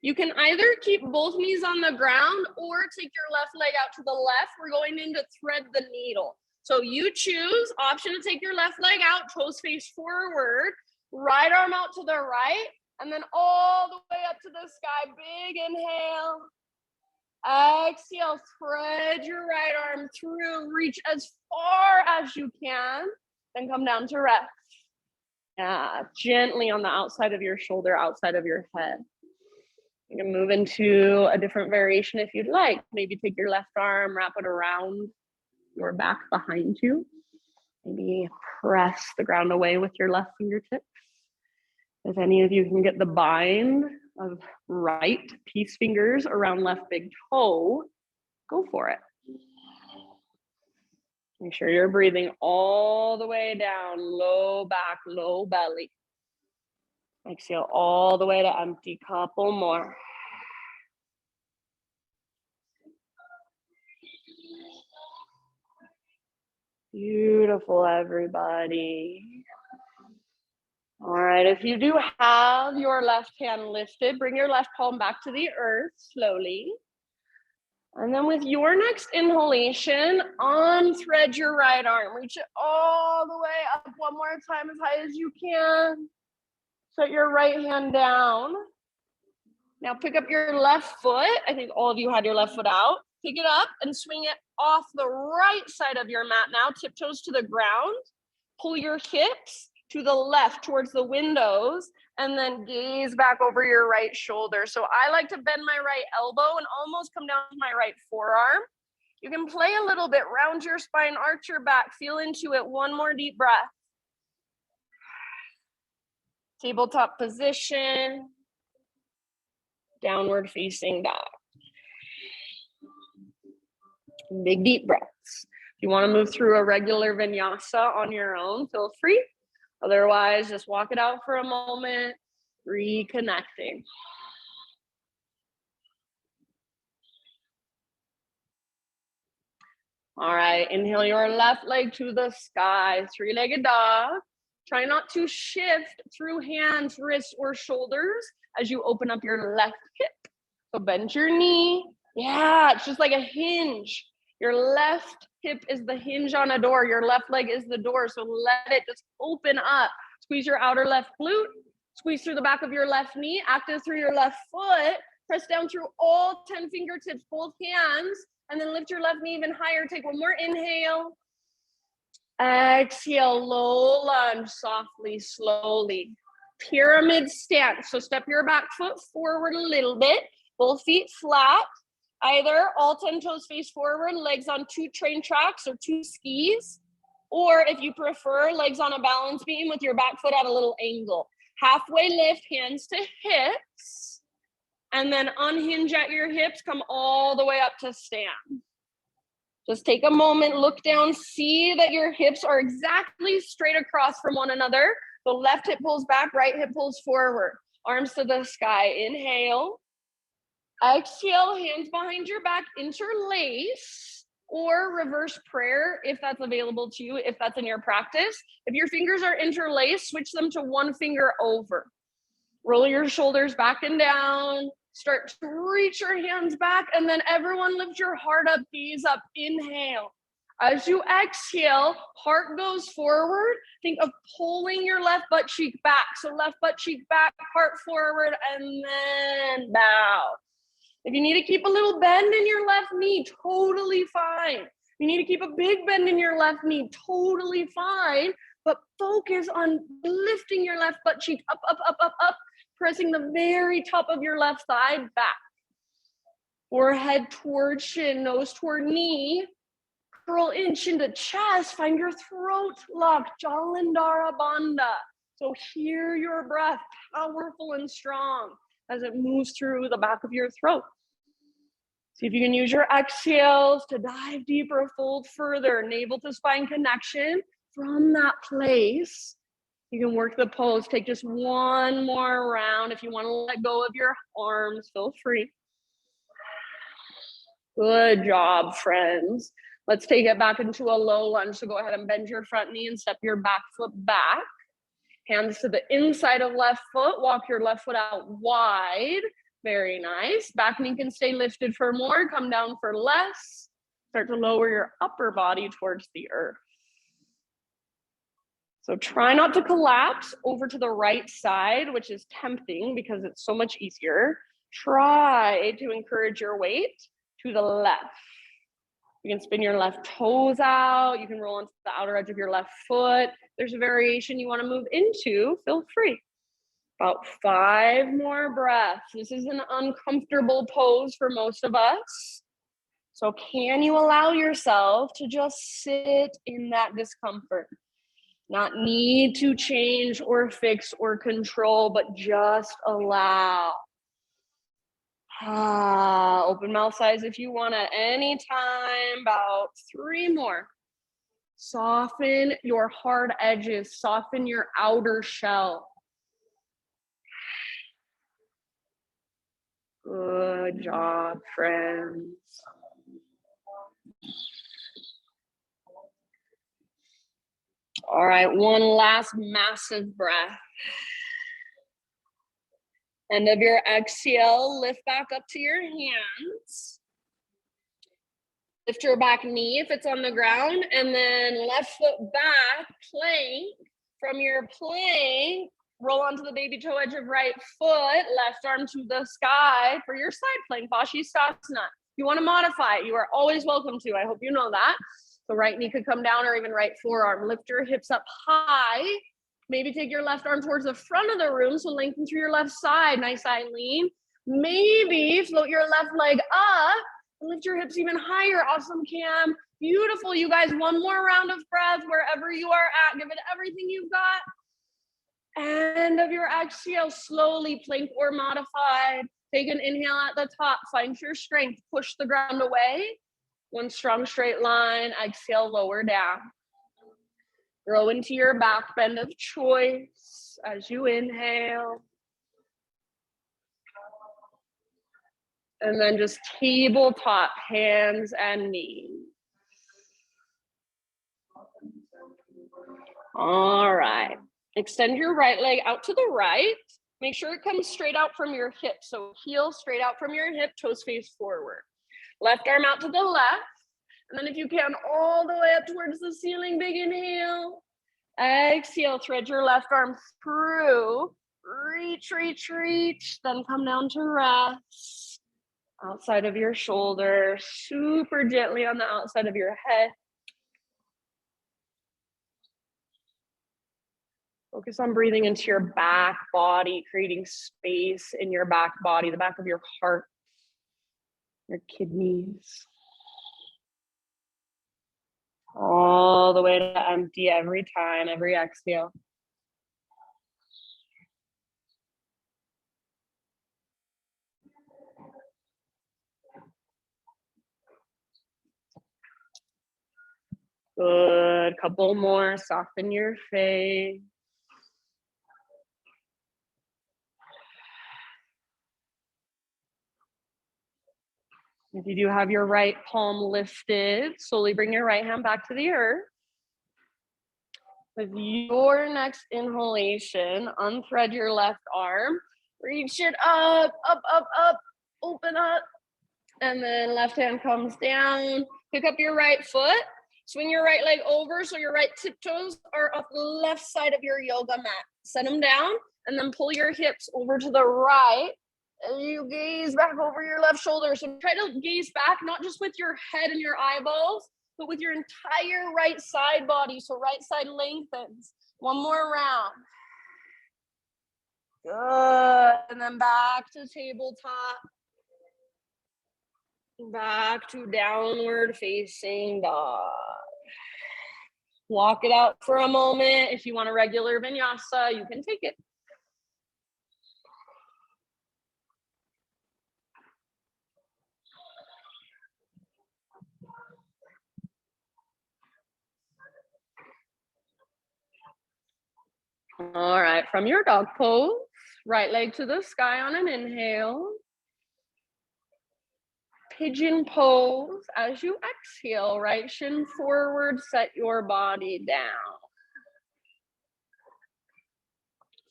you can either keep both knees on the ground or take your left leg out to the left. We're going in to thread the needle. So you choose, option to take your left leg out, toes face forward, right arm out to the right, and then all the way up to the sky. Big inhale. Exhale, thread your right arm through, reach as far as you can, then come down to rest. Yeah, gently on the outside of your shoulder, outside of your head. You can move into a different variation if you'd like. Maybe take your left arm, wrap it around your back behind you. Maybe press the ground away with your left fingertips. If any of you can get the bind of right peace fingers around left big toe, go for it. Make sure you're breathing all the way down, low back, low belly. Exhale all the way to empty, couple more. Beautiful, everybody. All right, if you do have your left hand lifted, bring your left palm back to the earth slowly. And then with your next inhalation, unthread your right arm. Reach it all the way up one more time, as high as you can. Set your right hand down. Now pick up your left foot. I think all of you had your left foot out. Pick it up and swing it off the right side of your mat now. Tiptoes to the ground. Pull your hips to the left towards the windows, and then gaze back over your right shoulder. So I like to bend my right elbow and almost come down to my right forearm. You can play a little bit, round your spine, arch your back, feel into it. One more deep breath. Tabletop position, downward facing dog. Big deep breaths. If you want to move through a regular vinyasa on your own, feel free. Otherwise, just walk it out for a moment, reconnecting. All right, inhale your left leg to the sky, three-legged dog. Try not to shift through hands, wrists, or shoulders as you open up your left hip. So bend your knee. Yeah, it's just like a hinge. Your left hip is the hinge on a door. Your left leg is the door. So let it just open up. Squeeze your outer left glute. Squeeze through the back of your left knee. Active through your left foot. Press down through all 10 fingertips, both hands. And then lift your left knee even higher. Take one more inhale. Exhale, low lunge, softly, slowly. Pyramid stance. So step your back foot forward a little bit. Both feet flat. Either all 10 toes face forward, legs on 2 train tracks or 2 skis. Or if you prefer, legs on a balance beam with your back foot at a little angle. Halfway lift, hands to hips. And then unhinge at your hips, come all the way up to stand. Just take a moment, look down, see that your hips are exactly straight across from one another. The left hip pulls back, right hip pulls forward. Arms to the sky, inhale. Exhale, hands behind your back, interlace or reverse prayer if that's available to you, if that's in your practice. If your fingers are interlaced, switch them to one finger over. Roll your shoulders back and down. Start to reach your hands back, and then everyone lift your heart up, gaze up, inhale. As you exhale, heart goes forward. Think of pulling your left butt cheek back. So left butt cheek back, heart forward, and then bow. If you need to keep a little bend in your left knee, totally fine. You need to keep a big bend in your left knee, totally fine. But focus on lifting your left butt cheek up, up, up, up, up. Pressing the very top of your left thigh back. Forehead toward shin, nose toward knee. Curl in, chin to chest. Find your throat lock, Jalandhara Bandha. So hear your breath, powerful and strong as it moves through the back of your throat. See if you can use your exhales to dive deeper, fold further, navel to spine connection. From that place, you can work the pose. Take just one more round. If you want to let go of your arms, feel free. Good job, friends. Let's take it back into a low lunge. So go ahead and bend your front knee and step your back foot back. Hands to the inside of left foot. Walk your left foot out wide. Very nice. Back knee can stay lifted for more. Come down for less. Start to lower your upper body towards the earth. So try not to collapse over to the right side, which is tempting because it's so much easier. Try to encourage your weight to the left. You can spin your left toes out. You can roll onto the outer edge of your left foot. There's a variation you want to move into, feel free. About 5 more breaths. This is an uncomfortable pose for most of us. So can you allow yourself to just sit in that discomfort? Not need to change or fix or control, but just allow. Open mouth size if you want at any time. About 3 more. Soften your hard edges. Soften your outer shell. Good job, friends. All right, one last massive breath. End of your exhale, lift back up to your hands. Lift your back knee if it's on the ground, and then left foot back, plank. From your plank, roll onto the baby toe edge of right foot, left arm to the sky for your side plank, Vashisthasana. You want to modify it, you are always welcome to. I hope you know that. So right knee could come down or even right forearm. Lift your hips up high. Maybe take your left arm towards the front of the room, so lengthen through your left side, nice Eileen. Maybe float your left leg up, lift your hips even higher. Awesome, Cam. Beautiful, you guys. One more round of breath wherever you are at. Give it everything you've got. End of your exhale, slowly plank or modified. Take an inhale at the top. Find your strength. Push the ground away. One strong straight line. Exhale, lower down. Grow into your back bend of choice as you inhale. And then just tabletop, hands and knees. All right. Extend your right leg out to the right. Make sure it comes straight out from your hip. So heel straight out from your hip, toes face forward. Left arm out to the left. And then if you can, all the way up towards the ceiling, big inhale. Exhale, thread your left arm through. Reach, reach, reach. Then come down to rest. Outside of your shoulder, super gently on the outside of your head. Focus on breathing into your back body, creating space in your back body, the back of your heart, your kidneys. All the way to empty every time, every exhale. Good, couple more, soften your face. If you do have your right palm lifted, slowly bring your right hand back to the earth. With your next inhalation, unthread your left arm, reach it up, up, up, up, open up, and then left hand comes down. Pick up your right foot, swing your right leg over so your right tiptoes are off the left side of your yoga mat. Set them down, and then pull your hips over to the right. And you gaze back over your left shoulder. So try to gaze back, not just with your head and your eyeballs, but with your entire right side body. So right side lengthens. One more round. Good. And then back to tabletop. Back to downward facing dog. Walk it out for a moment. If you want a regular vinyasa, you can take it. All right, from your dog pose, right leg to the sky on an inhale. Pigeon pose as you exhale, right shin forward, set your body down.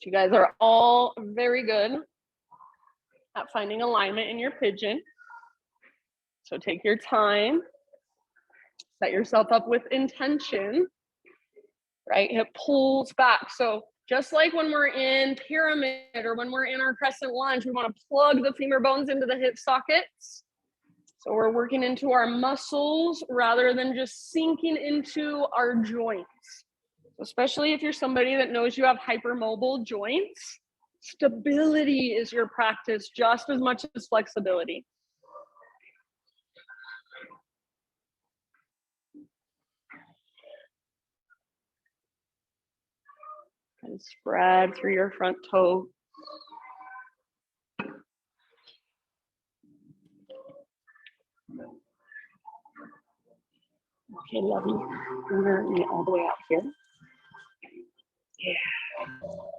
You guys are all very good at finding alignment in your pigeon. So take your time, set yourself up with intention. Right hip pulls back. So just like when we're in pyramid or when we're in our crescent lunge, we want to plug the femur bones into the hip sockets. So we're working into our muscles rather than just sinking into our joints. Especially if you're somebody that knows you have hypermobile joints, stability is your practice just as much as flexibility. And spread through your front toe. Okay, lovely. We're gonna get all the way out here. Yeah.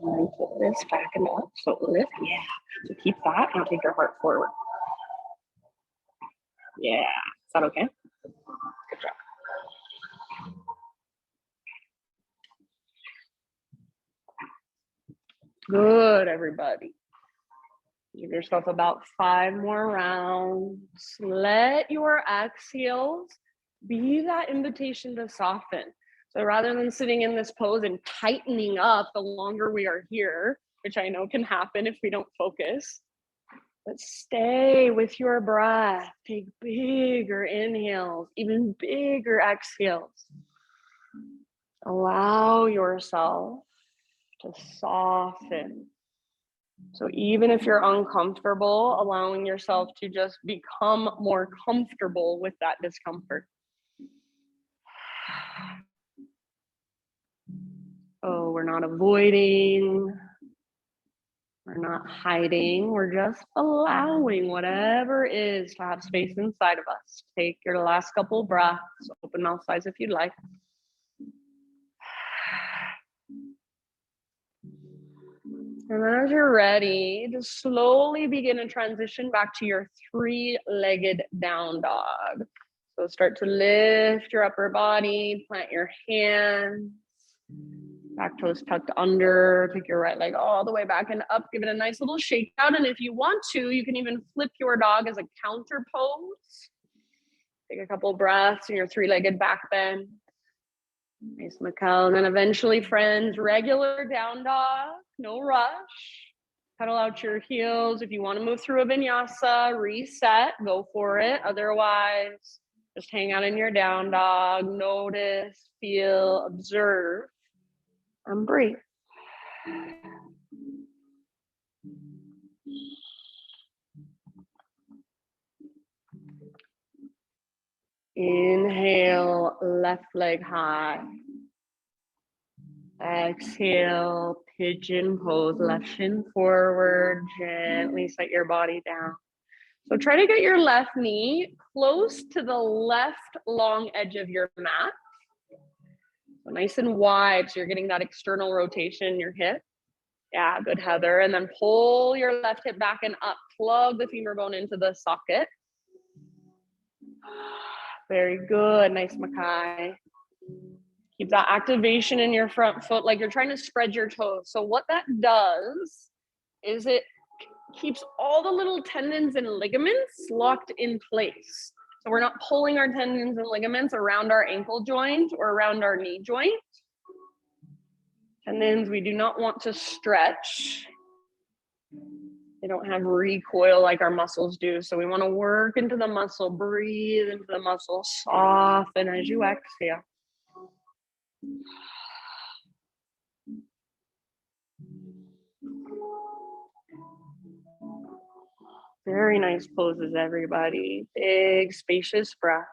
And then put this back and up. So lift. Yeah. So keep that and take your heart forward. Yeah. Is that okay? Good job. Good, everybody. Give yourself about 5 more rounds. Let your exhales Be that invitation to soften. So rather than sitting in this pose and tightening up the longer we are here, which I know can happen if we don't focus, but stay with your breath. Take bigger inhales, even bigger exhales. Allow yourself to soften. So even if you're uncomfortable, allowing yourself to just become more comfortable with that discomfort. Oh, we're not avoiding. We're not hiding. We're just allowing whatever is to have space inside of us. Take your last couple breaths, open mouth size if you'd like. And then as you're ready, just slowly begin to transition back to your three-legged down dog. So start to lift your upper body, plant your hands, back toes tucked under, take your right leg all the way back and up, give it a nice little shake out. And if you want to, you can even flip your dog as a counter pose. Take a couple breaths in your three-legged back bend. Nice, Mikkel. And then eventually, friends, regular down dog, no rush. Pedal out your heels. If you want to move through a vinyasa, reset, go for it. Otherwise, just hang out in your down dog. Notice, feel, observe, and breathe. Inhale, left leg high. Exhale, pigeon pose, left shin forward, gently set your body down. So try to get your left knee close to the left long edge of your mat. So nice and wide, so you're getting that external rotation in your hip. Yeah, good, Heather. And then pull your left hip back and up. Plug the femur bone into the socket. Very good. Nice, Makai. Keep that activation in your front foot like you're trying to spread your toes. So what that does is it keeps all the little tendons and ligaments locked in place. So we're not pulling our tendons and ligaments around our ankle joint or around our knee joint. Tendons we do not want to stretch. They don't have recoil like our muscles do. So we want to work into the muscle, breathe into the muscle, soften as you exhale. Very nice poses, everybody. Big, spacious breath.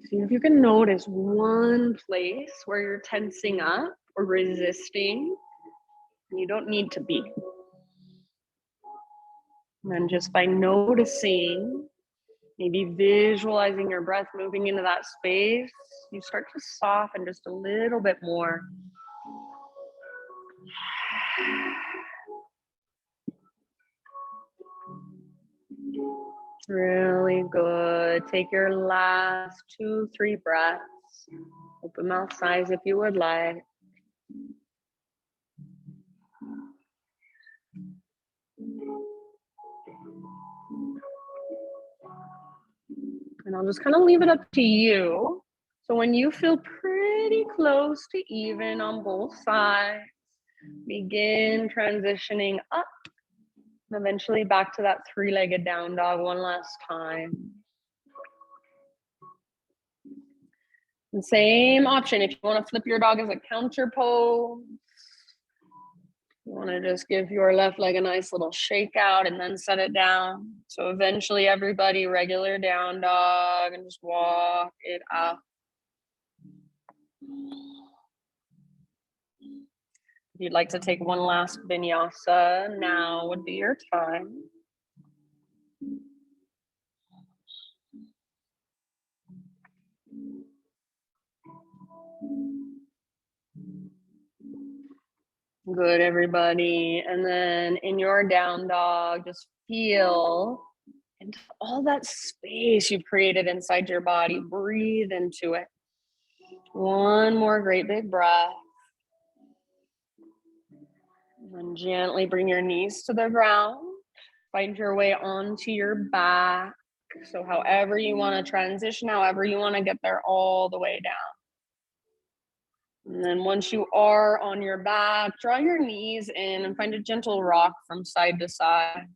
See if you can notice one place where you're tensing up or resisting. You don't need to be. And then just by noticing, maybe visualizing your breath moving into that space, you start to soften just a little bit more. Really good. Take your last 2-3 breaths. Open mouth size if you would like. And I'll just kind of leave it up to you. So when you feel pretty close to even on both sides, begin transitioning up and eventually back to that three-legged down dog one last time. And same option, if you want to flip your dog as a counter pose, you want to just give your left leg a nice little shake out and then set it down. So eventually everybody regular down dog and just walk it out. If you'd like to take one last vinyasa, now would be your time. Good, everybody. And then in your down dog, just feel into all that space you've created inside your body. Breathe into it. One more great big breath. And gently bring your knees to the ground. Find your way onto your back. So however you want to transition, however you want to get there, all the way down. And then once you are on your back, draw your knees in and find a gentle rock from side to side.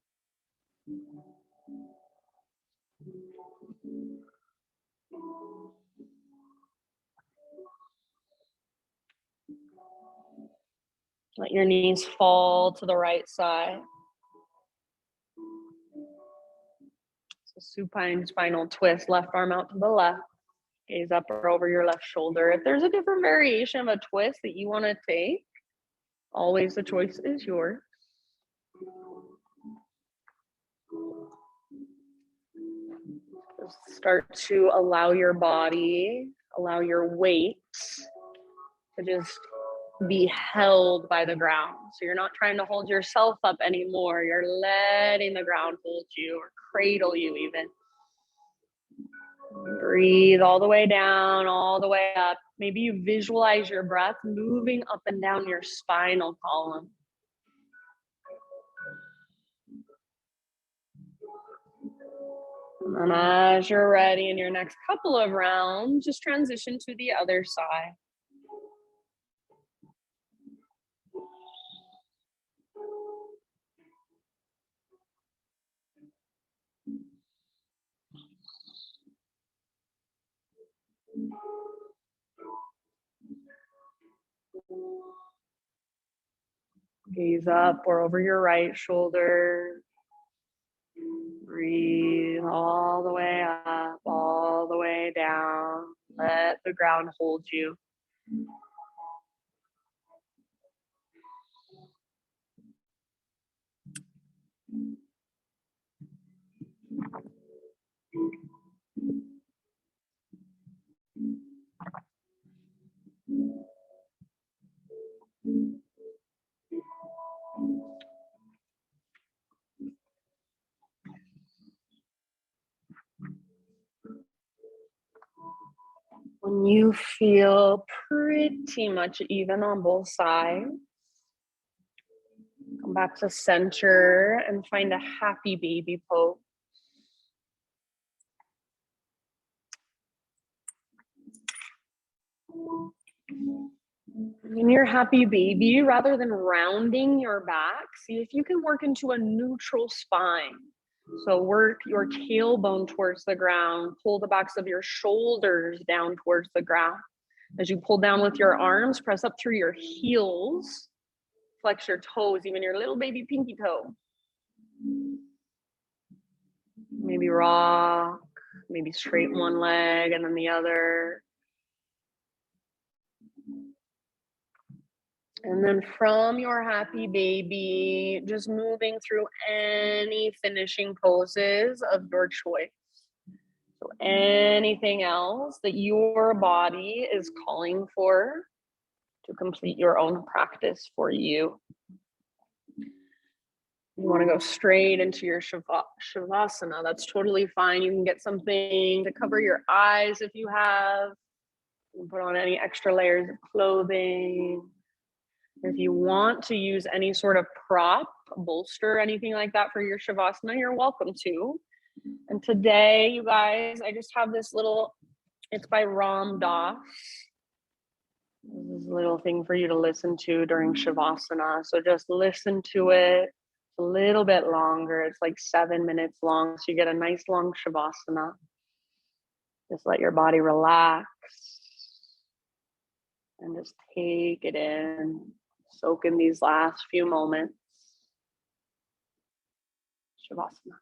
Let your knees fall to the right side. So supine spinal twist, left arm out to the left. Gaze up or over your left shoulder. If there's a different variation of a twist that you want to take, always the choice is yours. Just start to allow your body, allow your weight to just be held by the ground. So you're not trying to hold yourself up anymore. You're letting the ground hold you or cradle you even. Breathe all the way down, all the way up. Maybe you visualize your breath moving up and down your spinal column. And then as you're ready in your next couple of rounds, just transition to the other side. Gaze up or over your right shoulder. Breathe all the way up, all the way down. Let the ground hold you. When you feel pretty much even on both sides, come back to center and find a happy baby pose. In your happy baby, rather than rounding your back, see if you can work into a neutral spine. So work your tailbone towards the ground, pull the backs of your shoulders down towards the ground. As you pull down with your arms, press up through your heels, flex your toes, even your little baby pinky toe. Maybe rock, maybe straighten one leg and then the other. And then from your happy baby, just moving through any finishing poses of your choice. So anything else that your body is calling for to complete your own practice for you. You want to go straight into your Shavasana. That's totally fine. You can get something to cover your eyes if you have. You can put on any extra layers of clothing. If you want to use any sort of prop, bolster, anything like that for your Shavasana, you're welcome to. And today, you guys, I just have this little, it's by Ram Dass. This is a little thing for you to listen to during Shavasana. So just listen to it. It's a little bit longer. It's like 7 minutes long. So you get a nice long Shavasana. Just let your body relax and just take it in. Soak in these last few moments. Shavasana.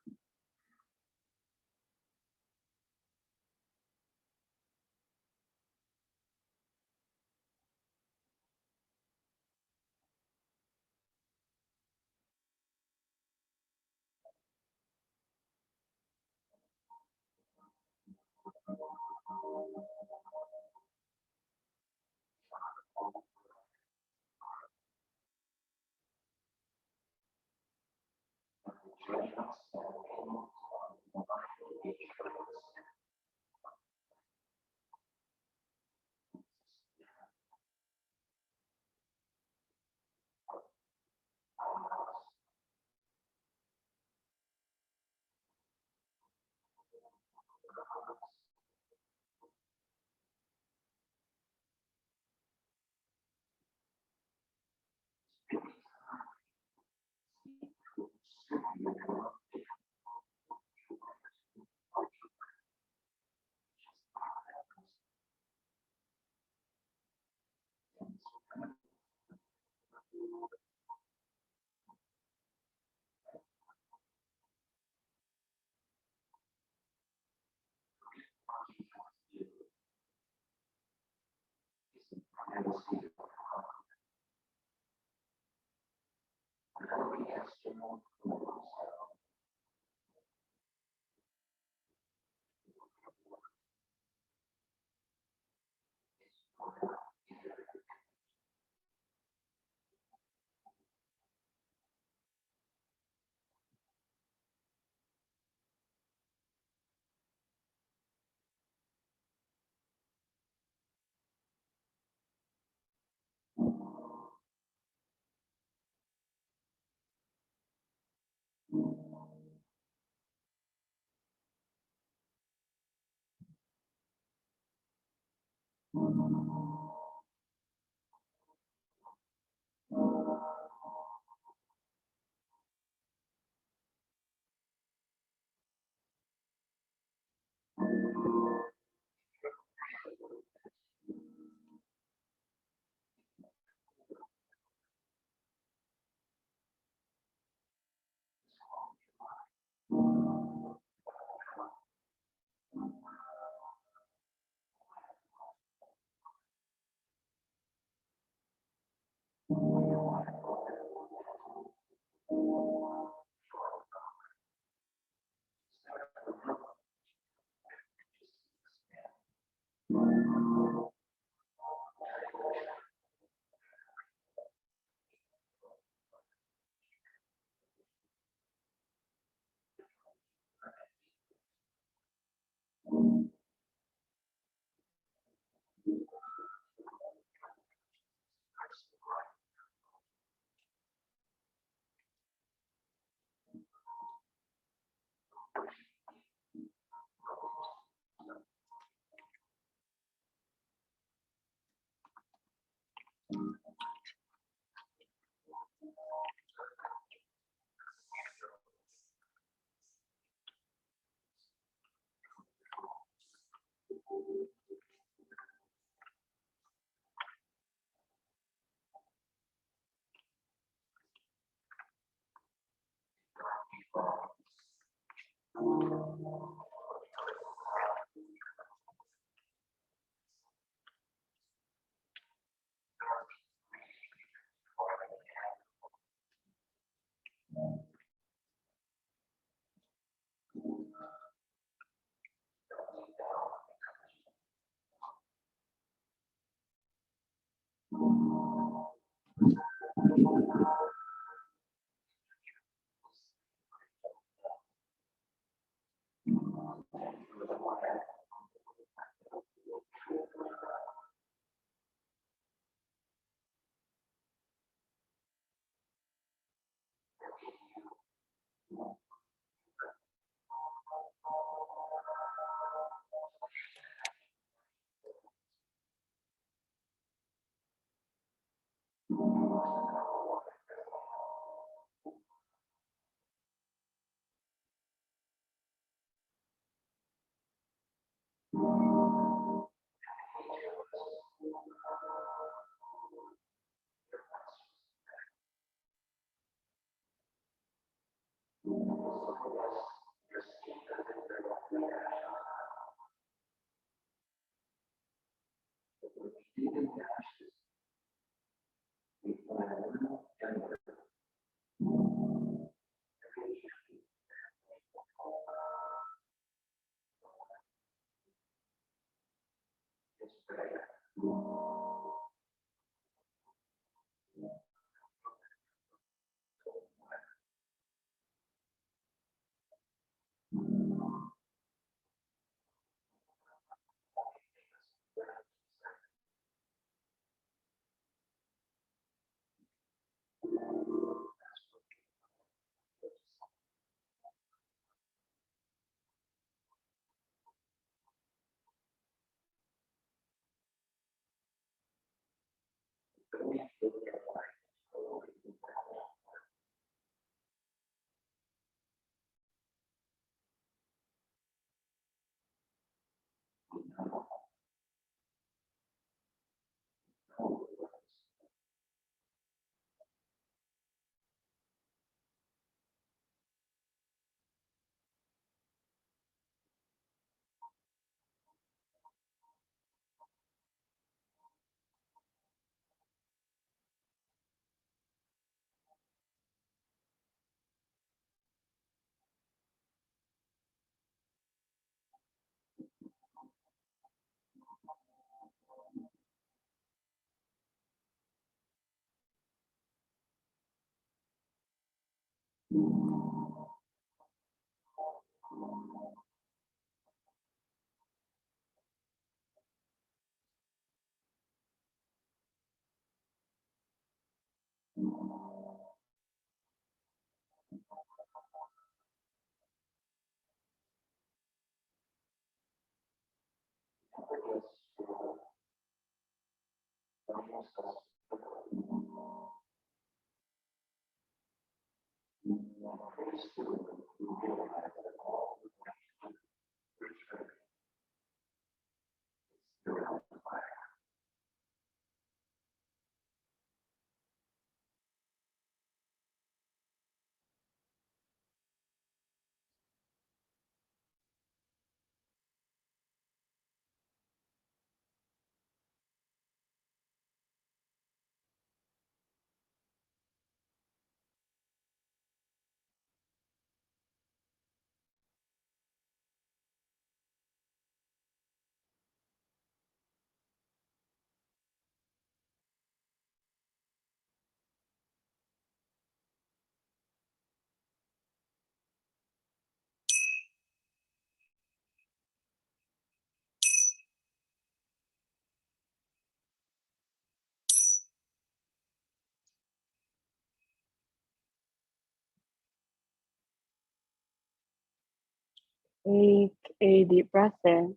Take a deep breath in.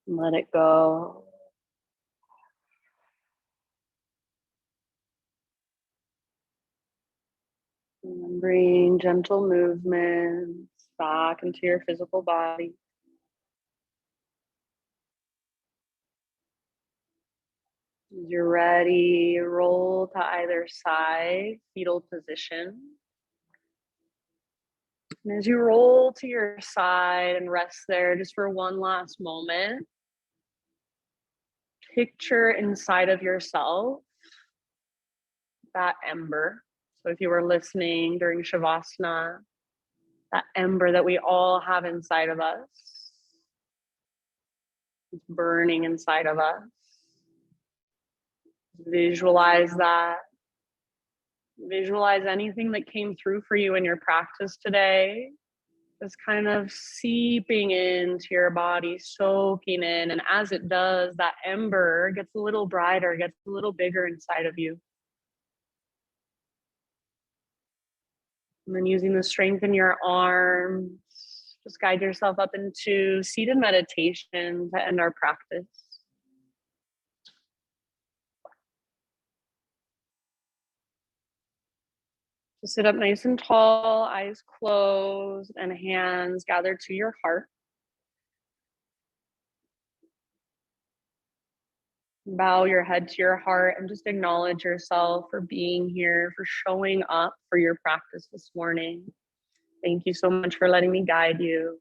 Let it go. And bring gentle movements back into your physical body. As you're ready, roll to either side, fetal position. And as you roll to your side and rest there just for one last moment, picture inside of yourself that ember. So if you were listening during Shavasana, that ember that we all have inside of us, it's burning inside of us. Visualize that. Visualize anything that came through for you in your practice today, just kind of seeping into your body, soaking in. And as it does, that ember gets a little brighter, gets a little bigger inside of you. And then using the strength in your arms, just guide yourself up into seated meditation to end our practice. So sit up nice and tall, eyes closed, and hands gathered to your heart. Bow your head to your heart and just acknowledge yourself for being here, for showing up for your practice this morning. Thank you so much for letting me guide you.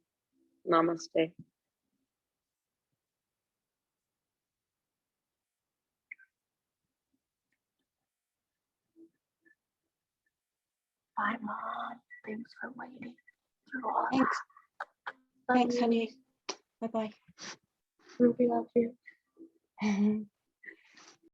Namaste. Bye, Mom. Thanks for waiting through all Thanks. that. Thanks, honey. Bye-bye. Ruby, love you.